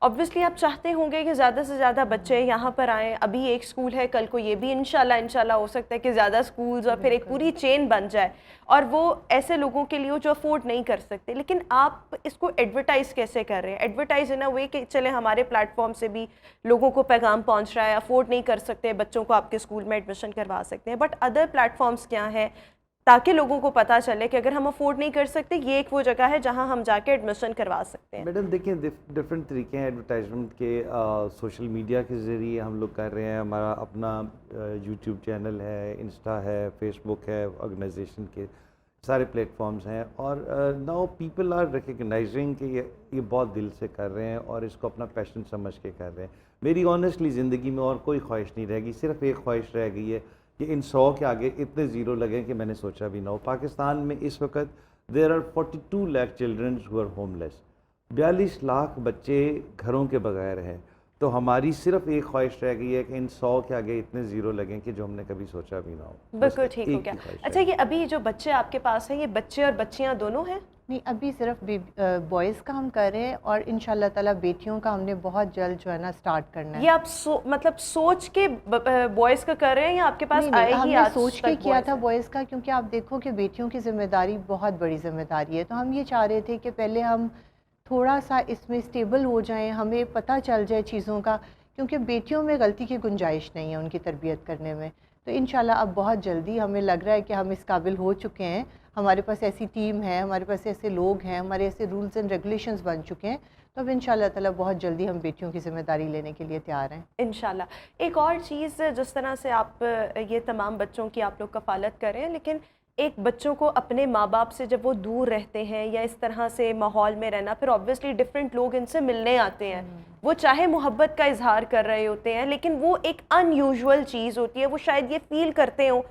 obviously آپ چاہتے ہوں گے کہ زیادہ سے زیادہ بچے یہاں پر آئیں. ابھی ایک اسکول ہے، کل کو یہ بھی انشاءاللہ ہو سکتا ہے کہ زیادہ اسکولز اور پھر ایک پوری چین بن جائے، اور وہ ایسے لوگوں کے لیے جو افورڈ نہیں کر سکتے. لیکن آپ اس کو ایڈورٹائز کیسے کر رہے ہیں؟ ایڈورٹائز ان اے وے کہ چلے ہمارے پلیٹ فارم سے بھی لوگوں کو پیغام پہنچ رہا ہے، افورڈ نہیں کر سکتے بچوں کو آپ کے اسکول میں ایڈمیشن کروا سکتے ہیں، بٹ ادر پلیٹ فارمز کیا ہیں تاکہ لوگوں کو پتہ چلے کہ اگر ہم افورڈ نہیں کر سکتے یہ ایک وہ جگہ ہے جہاں ہم جا کے ایڈمیشن کروا سکتے ہیں. میڈم دیکھیں ڈفرینٹ طریقے ہیں ایڈورٹائزمنٹ کے. سوشل میڈیا کے ذریعے ہم لوگ کر رہے ہیں، ہمارا اپنا یوٹیوب چینل ہے، انسٹا ہے، فیس بک ہے، آرگنائزیشن کے سارے پلیٹ فارمز ہیں، اور ناؤ پیپل آر ریکگنائزنگ کہ یہ بہت دل سے کر رہے ہیں اور اس کو اپنا پیشن سمجھ کے کر رہے ہیں. میری آنیسٹلی زندگی میں اور کوئی خواہش نہیں رہ گئی، صرف ایک خواہش رہ گئی ہے کہ ان 100 کے آگے اتنے زیرو لگیں کہ میں نے سوچا بھی نہ ہو. پاکستان میں اس وقت there are 42 lakh childrens who are homeless, 42 lakh بچے گھروں کے بغیر ہیں. تو ہماری صرف ایک خواہش رہ گئی ہے کہ ان 100 کے آگے اتنے زیرو لگیں کہ جو ہم نے کبھی سوچا بھی نہ ہو. بالکل ٹھیک ہو گیا. اچھا یہ ابھی جو بچے آپ کے پاس ہیں، یہ بچے اور بچیاں دونوں ہیں؟ نہیں، ابھی صرف بوائز کا ہم کر رہے ہیں، اور انشاءاللہ تعالیٰ بیٹیوں کا ہم نے بہت جلد جو ہے نا اسٹارٹ کرنا ہے. یہ آپ مطلب سوچ کے بوائز کا کر رہے ہیں یا آپ کے پاس آئے ہم ہی نے آج سوچ کے تک کیا boys تھا ہیں؟ بوائز کا، کیونکہ آپ دیکھو کہ بیٹیوں کی ذمہ داری بہت بڑی ذمہ داری ہے. تو ہم یہ چاہ رہے تھے کہ پہلے ہم تھوڑا سا اس میں اسٹیبل ہو جائیں، ہمیں پتہ چل جائے چیزوں کا، کیونکہ بیٹیوں میں غلطی کی گنجائش نہیں ہے ان کی تربیت کرنے میں. تو انشاءاللہ اب بہت جلدی ہمیں لگ رہا ہے کہ ہم اس قابل ہو چکے ہیں، ہمارے پاس ایسی ٹیم ہے، ہمارے پاس ایسے لوگ ہیں، ہمارے ایسے رولز اینڈ ریگولیشنز بن چکے ہیں. تو اب انشاءاللہ تعالیٰ بہت جلدی ہم بیٹیوں کی ذمہ داری لینے کے لیے تیار ہیں. انشاءاللہ. ایک اور چیز، جس طرح سے آپ یہ تمام بچوں کی آپ لوگ کفالت کریں، لیکن ایک بچوں کو اپنے ماں باپ سے جب وہ دور رہتے ہیں یا اس طرح سے ماحول میں رہنا، پھر obviously ڈفرینٹ لوگ ان سے ملنے آتے ہیں، وہ چاہے محبت کا اظہار کر رہے ہوتے ہیں لیکن وہ ایک ان یوزول چیز ہوتی ہے. وہ شاید یہ فیل کرتے ہوں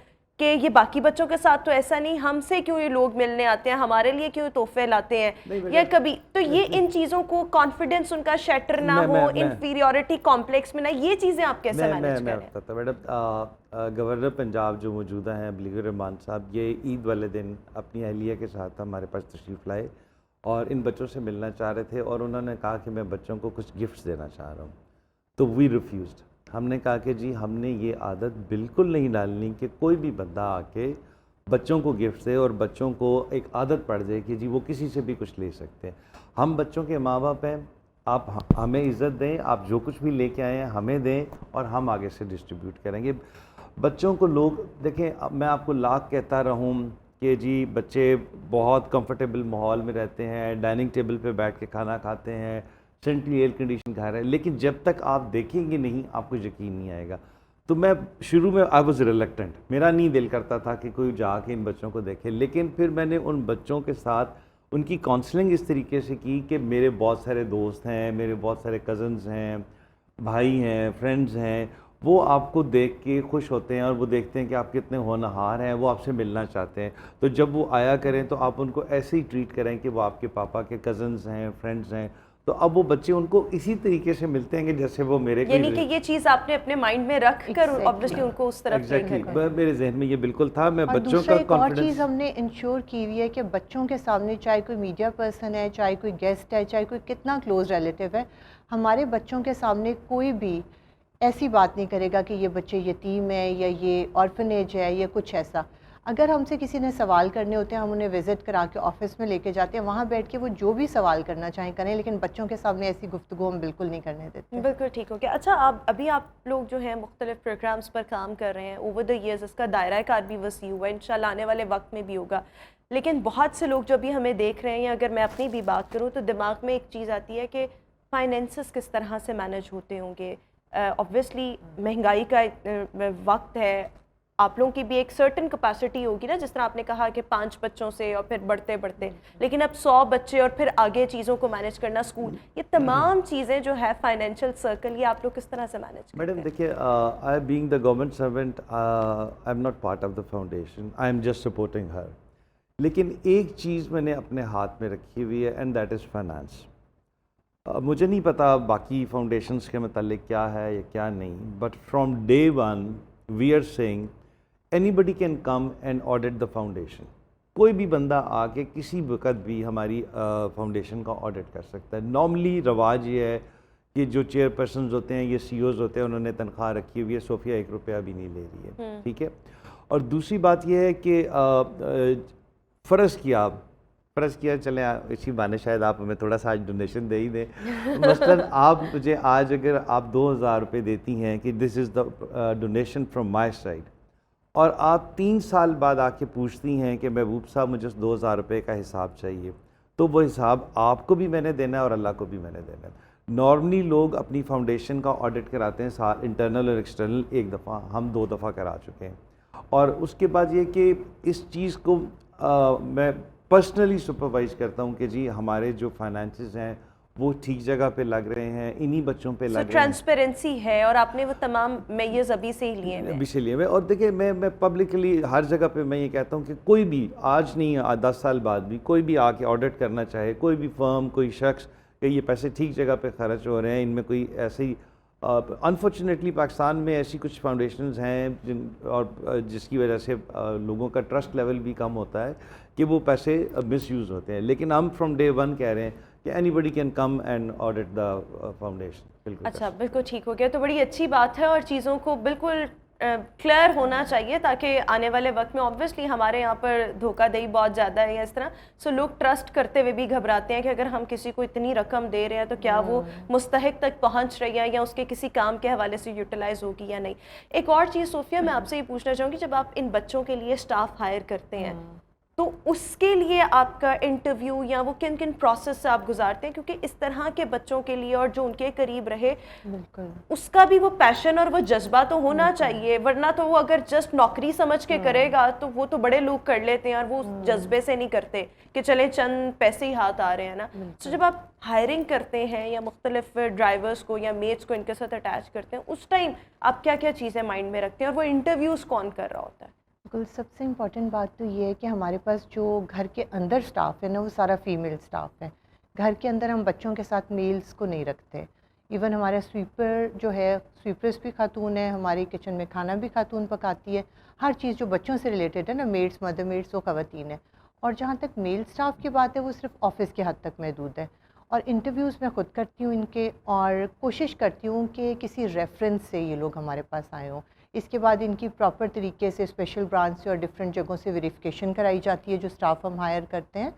کہ یہ باقی بچوں کے ساتھ تو ایسا نہیں، ہم سے کیوں یہ لوگ ملنے آتے ہیں، ہمارے لیے کیوں تحفے لاتے ہیں، یا کبھی تو یہ ان چیزوں کو کانفیڈنس ان کا شیٹر نہ ہو، انفیریورٹی کمپلیکس میں نہ، یہ چیزیں آپ کیسے مینیج کریں؟ میڈم گورنر پنجاب جو موجودہ ہیں بلیغ الرحمان صاحب، یہ عید والے دن اپنی اہلیہ کے ساتھ ہمارے پاس تشریف لائے اور ان بچوں سے ملنا چاہ رہے تھے، اور انہوں نے کہا کہ میں بچوں کو کچھ گفٹس دینا چاہ رہا ہوں. تو وی ریفیوزڈ. ہم نے کہا کہ جی ہم نے یہ عادت بالکل نہیں ڈالنی کہ کوئی بھی بندہ آ کے بچوں کو گفٹ دے اور بچوں کو ایک عادت پڑ جائے کہ جی وہ کسی سے بھی کچھ لے سکتے ہیں. ہم بچوں کے ماں باپ ہیں، آپ ہمیں عزت دیں، آپ جو کچھ بھی لے کے آئے ہیں ہمیں دیں اور ہم آگے سے ڈسٹریبیوٹ کریں گے. بچوں کو لوگ دیکھیں، میں آپ کو لاکھ کہتا رہوں کہ جی بچے بہت کمفرٹیبل ماحول میں رہتے ہیں، ڈائننگ ٹیبل پہ بیٹھ کے کھانا کھاتے ہیں، سینٹرلی ایئر کنڈیشن کھا رہے ہیں، لیکن جب تک آپ دیکھیں گے نہیں آپ کو یقین نہیں آئے گا. تو میں شروع میں آئی واز ریلیکٹنٹ، میرا نہیں دل کرتا تھا کہ کوئی جا کے ان بچوں کو دیکھے، لیکن پھر میں نے ان بچوں کے ساتھ ان کی کاؤنسلنگ اس طریقے سے کی کہ میرے بہت سارے دوست ہیں، میرے بہت سارے کزنز ہیں، بھائی ہیں، فرینڈز ہیں، وہ آپ کو دیکھ کے خوش ہوتے ہیں اور وہ دیکھتے ہیں کہ آپ کتنے ہونہار ہیں, وہ آپ سے ملنا چاہتے ہیں. تو جب وہ آیا کریں تو آپ ان کو ایسے ہی ٹریٹ کریں کہ وہ آپ کے پاپا کے کزنز ہیں, فرینڈز ہیں. تو اب وہ بچے ان کو اسی طریقے سے ملتے ہیں کہ جیسے وہ میرے یعنی کہ یہ چیز آپ نے اپنے مائنڈ میں رکھ کر obviously ان کو اس طرف میرے ذہن میں یہ بالکل تھا. میں اور بچوں دوسرا کا ایک اور کانفیڈنس چیز ہم نے انشور کی ہوئی ہے کہ بچوں کے سامنے چاہے کوئی میڈیا پرسن ہے, چاہے کوئی گیسٹ ہے, چاہے کوئی کتنا کلوز ریلیٹیو ہے, ہمارے بچوں کے سامنے کوئی بھی ایسی بات نہیں کرے گا کہ یہ بچے یتیم ہے یا یہ آرفنیج ہے یا کچھ ایسا. اگر ہم سے کسی نے سوال کرنے ہوتے ہیں ہم انہیں وزٹ کرا کے آفس میں لے کے جاتے ہیں, وہاں بیٹھ کے وہ جو بھی سوال کرنا چاہیں کریں, لیکن بچوں کے سامنے ایسی گفتگو ہم بالکل نہیں کرنے دیتے. بالکل ٹھیک ہو گیا. اچھا ابھی آپ لوگ جو ہیں مختلف پروگرامز پر کام کر رہے ہیں, اوور دا ایئرز اس کا دائرہ کار بھی وسیع ہوا ہے, انشاءاللہ آنے والے وقت میں بھی ہوگا. لیکن بہت سے لوگ جو بھی ہمیں دیکھ رہے ہیں, اگر میں اپنی بھی بات کروں تو دماغ میں ایک چیز آتی ہے کہ فائنینسز کس طرح سے مینیج ہوتے ہوں گے. اوبویسلی مہنگائی کا وقت ہے, آپ لوگوں کی بھی ایک سرٹن کیپیسٹی ہوگی نا, جس طرح آپ نے کہا کہ 5 بچوں سے اور پھر بڑھتے بڑھتے, لیکن اب 100 بچے اور پھر آگے چیزوں کو مینیج کرنا, اسکول, یہ تمام چیزیں جو ہے فائنینشیل سرکل, یہ آپ لوگ کس طرح سے مینیج کرتے ہیں؟ میڈم دیکھیے, I being the government servant I am not part of the foundation, I am just supporting her. لیکن ایک چیز میں نے اپنے ہاتھ میں رکھی ہوئی ہے اینڈ دیٹ از فائنانس. مجھے نہیں پتا باقی فاؤنڈیشنز کے متعلق کیا ہے یا کیا نہیں, but from day one we are saying anybody can come and audit the foundation. کوئی بھی بندہ آ کے کسی وقت بھی ہماری فاؤنڈیشن کا آڈٹ کر سکتا ہے. نارملی رواج یہ ہے کہ جو چیئر پرسنز ہوتے ہیں, یہ سی اوز ہوتے ہیں, انہوں نے تنخواہ رکھی ہوئی ہے, صوفیہ 1 روپیہ بھی نہیں لے رہی ہے, ٹھیک ہے. اور دوسری بات یہ ہے کہ فرض کیا چلیں اسی بہانے شاید آپ ہمیں تھوڑا سا آج ڈونیشن دے ہی دیں. مثلاً آپ مجھے آج اگر آپ 2000 روپے دیتی ہیں کہ دس از دا ڈونیشن فرام مائی سائڈ, اور آپ 3 سال بعد آ کے پوچھتی ہیں کہ محبوب صاحب مجھے 2000 روپے کا حساب چاہیے, تو وہ حساب آپ کو بھی میں نے دینا ہے اور اللہ کو بھی میں نے دینا ہے. نارملی لوگ اپنی فاؤنڈیشن کا آڈٹ کراتے ہیں سال, انٹرنل اور ایکسٹرنل 1 دفعہ, ہم 2 دفعہ کرا چکے ہیں. اور اس کے بعد یہ کہ اس چیز کو میں پرسنلی سپروائز کرتا ہوں کہ جی ہمارے جو فائنانسز ہیں وہ ٹھیک جگہ پہ لگ رہے ہیں, انہی بچوں پہ لگ رہے ہیں. ٹرانسپیرنسی ہے اور آپ نے وہ تمام میئرز ابھی سے ہی لیے ہوئے. اور دیکھیں میں پبلکلی ہر جگہ پہ میں یہ کہتا ہوں کہ کوئی بھی آج نہیں 10 سال بعد بھی کوئی بھی آ کے آڈٹ کرنا چاہے, کوئی بھی فرم, کوئی شخص, کہ یہ پیسے ٹھیک جگہ پہ خرچ ہو رہے ہیں, ان میں کوئی ایسے ہی انفارچونیٹلی پاکستان میں ایسی کچھ فاؤنڈیشنز ہیں اور جس کی وجہ سے لوگوں کا ٹرسٹ لیول بھی کم ہوتا ہے کہ وہ پیسے مس یوز ہوتے ہیں. لیکن ہم فرام ڈے ون کہہ رہے ہیں کہ anybody can come and audit the foundation. بالکل اچھا, بالکل ٹھیک ہو گیا. تو بڑی اچھی بات ہے اور چیزوں کو بالکل کلیئر ہونا چاہیے تاکہ آنے والے وقت میں اوبویسلی ہمارے یہاں پر دھوکہ دہی بہت زیادہ ہے یا اس طرح, سو لوگ ٹرسٹ کرتے ہوئے بھی گھبراتے ہیں کہ اگر ہم کسی کو اتنی رقم دے رہے ہیں تو کیا وہ مستحق تک پہنچ رہی ہے یا اس کے کسی کام کے حوالے سے یوٹیلائز ہوگی یا نہیں. ایک اور چیز صوفیہ میں آپ سے یہ پوچھنا چاہوں گی, جب آپ ان بچوں کے لیے اسٹاف ہائر کرتے ہیں تو اس کے لیے آپ کا انٹرویو یا وہ کن کن پروسیس سے آپ گزارتے ہیں, کیونکہ اس طرح کے بچوں کے لیے اور جو ان کے قریب رہے بالکل اس کا بھی وہ پیشن اور وہ جذبہ تو ہونا چاہیے, ورنہ تو وہ اگر جسٹ نوکری سمجھ کے کرے گا تو وہ تو بڑے لوگ کر لیتے ہیں اور وہ جذبے سے نہیں کرتے کہ چلیں چند پیسے ہی ہاتھ آ رہے ہیں نا. تو جب آپ ہائرنگ کرتے ہیں یا مختلف ڈرائیورس کو یا میٹس کو ان کے ساتھ اٹیچ کرتے ہیں, اس ٹائم آپ کیا کیا چیزیں مائنڈ میں رکھتے ہیں اور وہ انٹرویوز کون کر رہا ہوتا ہے؟ بالکل, سب سے امپورٹنٹ بات تو یہ ہے کہ ہمارے پاس جو گھر کے اندر سٹاف ہے نا وہ سارا فیمیل سٹاف ہے. گھر کے اندر ہم بچوں کے ساتھ میلز کو نہیں رکھتے. ایون ہمارا سویپر جو ہے, سویپرس بھی خاتون ہے, ہماری کچن میں کھانا بھی خاتون پکاتی ہے, ہر چیز جو بچوں سے ریلیٹڈ ہے نا, میڈس, مدر میڈس, وہ خواتین ہیں. اور جہاں تک میل سٹاف کی بات ہے وہ صرف آفس کے حد تک محدود ہے. اور انٹرویوز میں خود کرتی ہوں ان کے, اور کوشش کرتی ہوں کہ کسی ریفرنس سے یہ لوگ ہمارے پاس آئے ہوں. اس کے بعد ان کی پراپر طریقے سے اسپیشل برانچ سے اور ڈفرینٹ جگہوں سے ویریفیکیشن کرائی جاتی ہے جو اسٹاف ہم ہائر کرتے ہیں,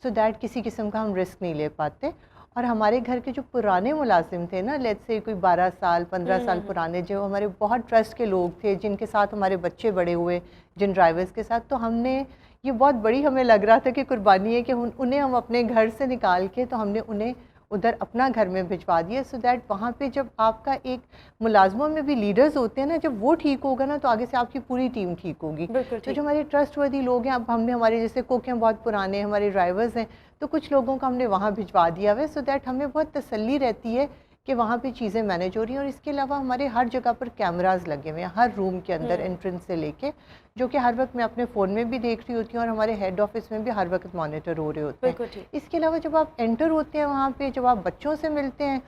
سو دیٹ کسی قسم کا ہم رسک نہیں لے پاتے. اور ہمارے گھر کے جو پرانے ملازم تھے نا, لیٹ سے کوئی 12 سال 15 سال پرانے, جو ہمارے بہت ٹرسٹ کے لوگ تھے, جن کے ساتھ ہمارے بچے بڑے ہوئے, جن ڈرائیورز کے ساتھ, تو ہم نے یہ بہت بڑی ہمیں لگ رہا تھا کہ قربانی ہے کہ انہیں ہم اپنے گھر سے نکال کے تو ہم نے انہیں ادھر اپنا گھر میں بھجوا دیا, سو دیٹ وہاں پہ جب آپ کا ایک ملازموں میں بھی لیڈرز ہوتے ہیں نا, جب وہ ٹھیک ہوگا نا تو آگے سے آپ کی پوری ٹیم ٹھیک ہوگی. تو جو ہمارے ٹرسٹ وردی لوگ ہیں, اب ہم نے ہمارے جیسے کوک ہیں بہت پرانے, ہمارے ڈرائیورز ہیں, تو کچھ لوگوں کو ہم نے وہاں بھجوا دیا ہے, سو دیٹ ہمیں بہت تسلی رہتی ہے کہ وہاں پہ چیزیں مینیج ہو رہی ہیں. اور اس کے علاوہ ہمارے ہر جگہ پر کیمراز لگے ہوئے ہیں ہر روم کے اندر انٹرنس سے لے کے, جو کہ ہر وقت میں اپنے فون میں بھی دیکھ رہی ہوتی ہوں اور ہمارے ہیڈ آفس میں بھی ہر وقت مانیٹر ہو رہے ہوتے ہیں. اس کے علاوہ جب آپ انٹر ہوتے ہیں وہاں پہ, جب آپ بچوں سے ملتے ہیں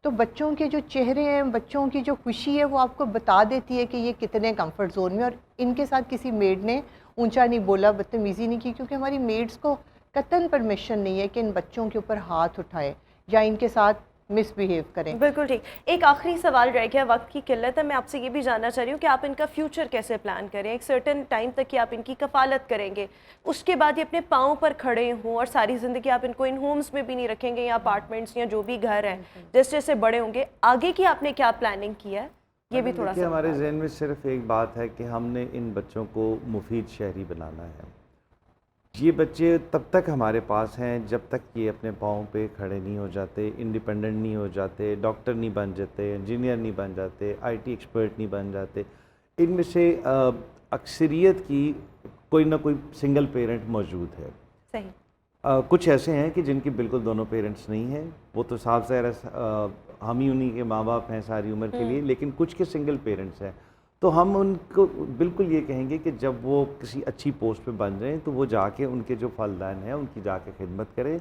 تو بچوں کے جو چہرے ہیں, بچوں کی جو خوشی ہے وہ آپ کو بتا دیتی ہے کہ یہ کتنے کمفرٹ زون میں. اور ان کے ساتھ کسی میڈ نے اونچا نہیں بولا, بدتمیزی نہیں کی, کیونکہ ہماری میڈس کو قطعاً پرمیشن نہیں ہے کہ ان بچوں کے اوپر ہاتھ اٹھائے یا ان کے ساتھ مس بیہیو کریں. بالکل ٹھیک. ایک آخری سوال رہ گیا, وقت کی قلت ہے, میں آپ سے یہ بھی جاننا چاہ رہی ہوں کہ آپ ان کا فیوچر کیسے پلان کریں. ایک سرٹن ٹائم تک کہ آپ ان کی کفالت کریں گے, اس کے بعد یہ اپنے پاؤں پر کھڑے ہوں اور ساری زندگی آپ ان کو ان ہومز میں بھی نہیں رکھیں گے یا اپارٹمنٹس یا جو بھی گھر ہے, جیسے جیسے بڑے ہوں گے, آگے کی آپ نے کیا پلاننگ کیا ہے, یہ بھی تھوڑا سا ہمارے ذہن میں صرف ایک بات ہے کہ ہم نے ان بچوں کو مفید شہری بنانا ہے. یہ بچے تب تک ہمارے پاس ہیں جب تک یہ اپنے پاؤں پہ کھڑے نہیں ہو جاتے, انڈیپینڈنٹ نہیں ہو جاتے, ڈاکٹر نہیں بن جاتے, انجینئر نہیں بن جاتے, آئی ٹی ایکسپرٹ نہیں بن جاتے. ان میں سے اکثریت کی کوئی نہ کوئی سنگل پیرنٹ موجود ہے. صحیح. کچھ ایسے ہیں کہ جن کی بالکل دونوں پیرنٹس نہیں ہیں, وہ تو صاف ظاہر ہے ہم ہی انہی کے ماں باپ ہیں ساری عمر کے لیے, لیکن کچھ کے سنگل پیرنٹس ہیں. تو ہم ان کو بالکل یہ کہیں گے کہ جب وہ کسی اچھی پوسٹ پہ بن جائیں تو وہ جا کے ان کے جو والدین ہیں ان کی جا کے خدمت کریں.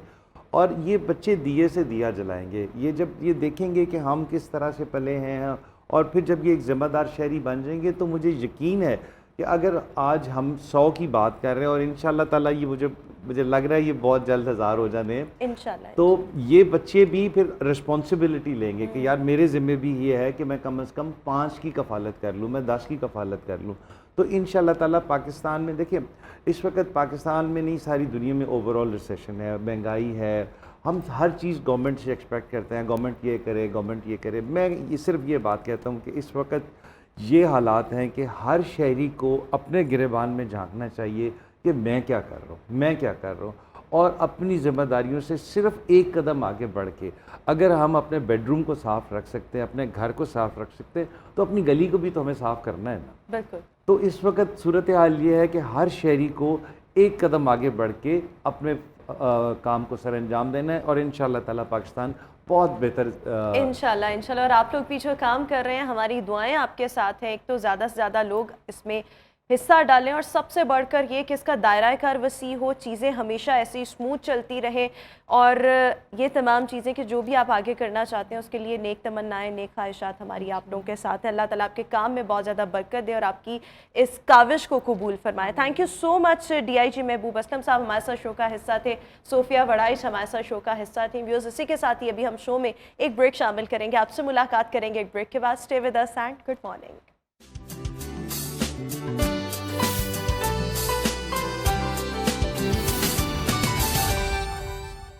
اور یہ بچے دیے سے دیا جلائیں گے. یہ جب یہ دیکھیں گے کہ ہم کس طرح سے پلے ہیں, اور پھر جب یہ ایک ذمہ دار شہری بن جائیں گے تو مجھے یقین ہے کہ اگر آج ہم 100 کی بات کر رہے ہیں اور انشاءاللہ تعالیٰ یہ مجھے لگ رہا ہے یہ بہت جلد 1000 ہو جانے ہیں انشاءاللہ, تو یہ بچے بھی پھر رسپانسبلٹی لیں گے کہ یار میرے ذمہ بھی یہ ہے کہ میں کم از کم 5 کی کفالت کر لوں, میں 10 کی کفالت کر لوں. تو انشاءاللہ تعالیٰ پاکستان میں دیکھیں, اس وقت پاکستان میں نہیں ساری دنیا میں اوور آل ریسیشن ہے, مہنگائی ہے, ہم ہر چیز گورنمنٹ سے ایکسپیکٹ کرتے ہیں, گورنمنٹ یہ کرے, گورنمنٹ یہ کرے. میں صرف یہ بات کہتا ہوں کہ اس وقت یہ حالات ہیں کہ ہر شہری کو اپنے گریبان میں جھانکنا چاہیے کہ میں کیا کر رہا ہوں, میں کیا کر رہا ہوں, اور اپنی ذمہ داریوں سے صرف ایک قدم آگے بڑھ کے اگر ہم اپنے بیڈ روم کو صاف رکھ سکتے ہیں, اپنے گھر کو صاف رکھ سکتے ہیں, تو اپنی گلی کو بھی تو ہمیں صاف کرنا ہے نا. بالکل. تو اس وقت صورتحال یہ ہے کہ ہر شہری کو ایک قدم آگے بڑھ کے اپنے کام کو سر انجام دینا ہے, اور انشاءاللہ تعالیٰ پاکستان بہت بہتر انشاءاللہ. اور آپ لوگ بھی جو کام کر رہے ہیں, ہماری دعائیں آپ کے ساتھ ہیں. ایک تو زیادہ سے زیادہ لوگ اس میں حصہ ڈالیں, اور سب سے بڑھ کر یہ کہ اس کا دائرہ کار وسیع ہو, چیزیں ہمیشہ ایسی اسموتھ چلتی رہے, اور یہ تمام چیزیں کہ جو بھی آپ آگے کرنا چاہتے ہیں اس کے لیے نیک تمنائیں, نیک خواہشات ہماری آپ لوگوں کے ساتھ ہیں. اللہ تعالیٰ آپ کے کام میں بہت زیادہ برکت دے اور آپ کی اس کاوش کو قبول فرمائے. Thank you so much D I G Mehboob Aslam صاحب ہمارے ساتھ شو کا حصہ تھے, صوفیہ وڑائچ ہمارے ساتھ شو کا حصہ تھیں. ویوز اسی کے ساتھ ہی ابھی ہم شو میں ایک بریک شامل کریں گے, آپ سے ملاقات کریں گے ایک بریک کے بعد. Stay with us and good morning.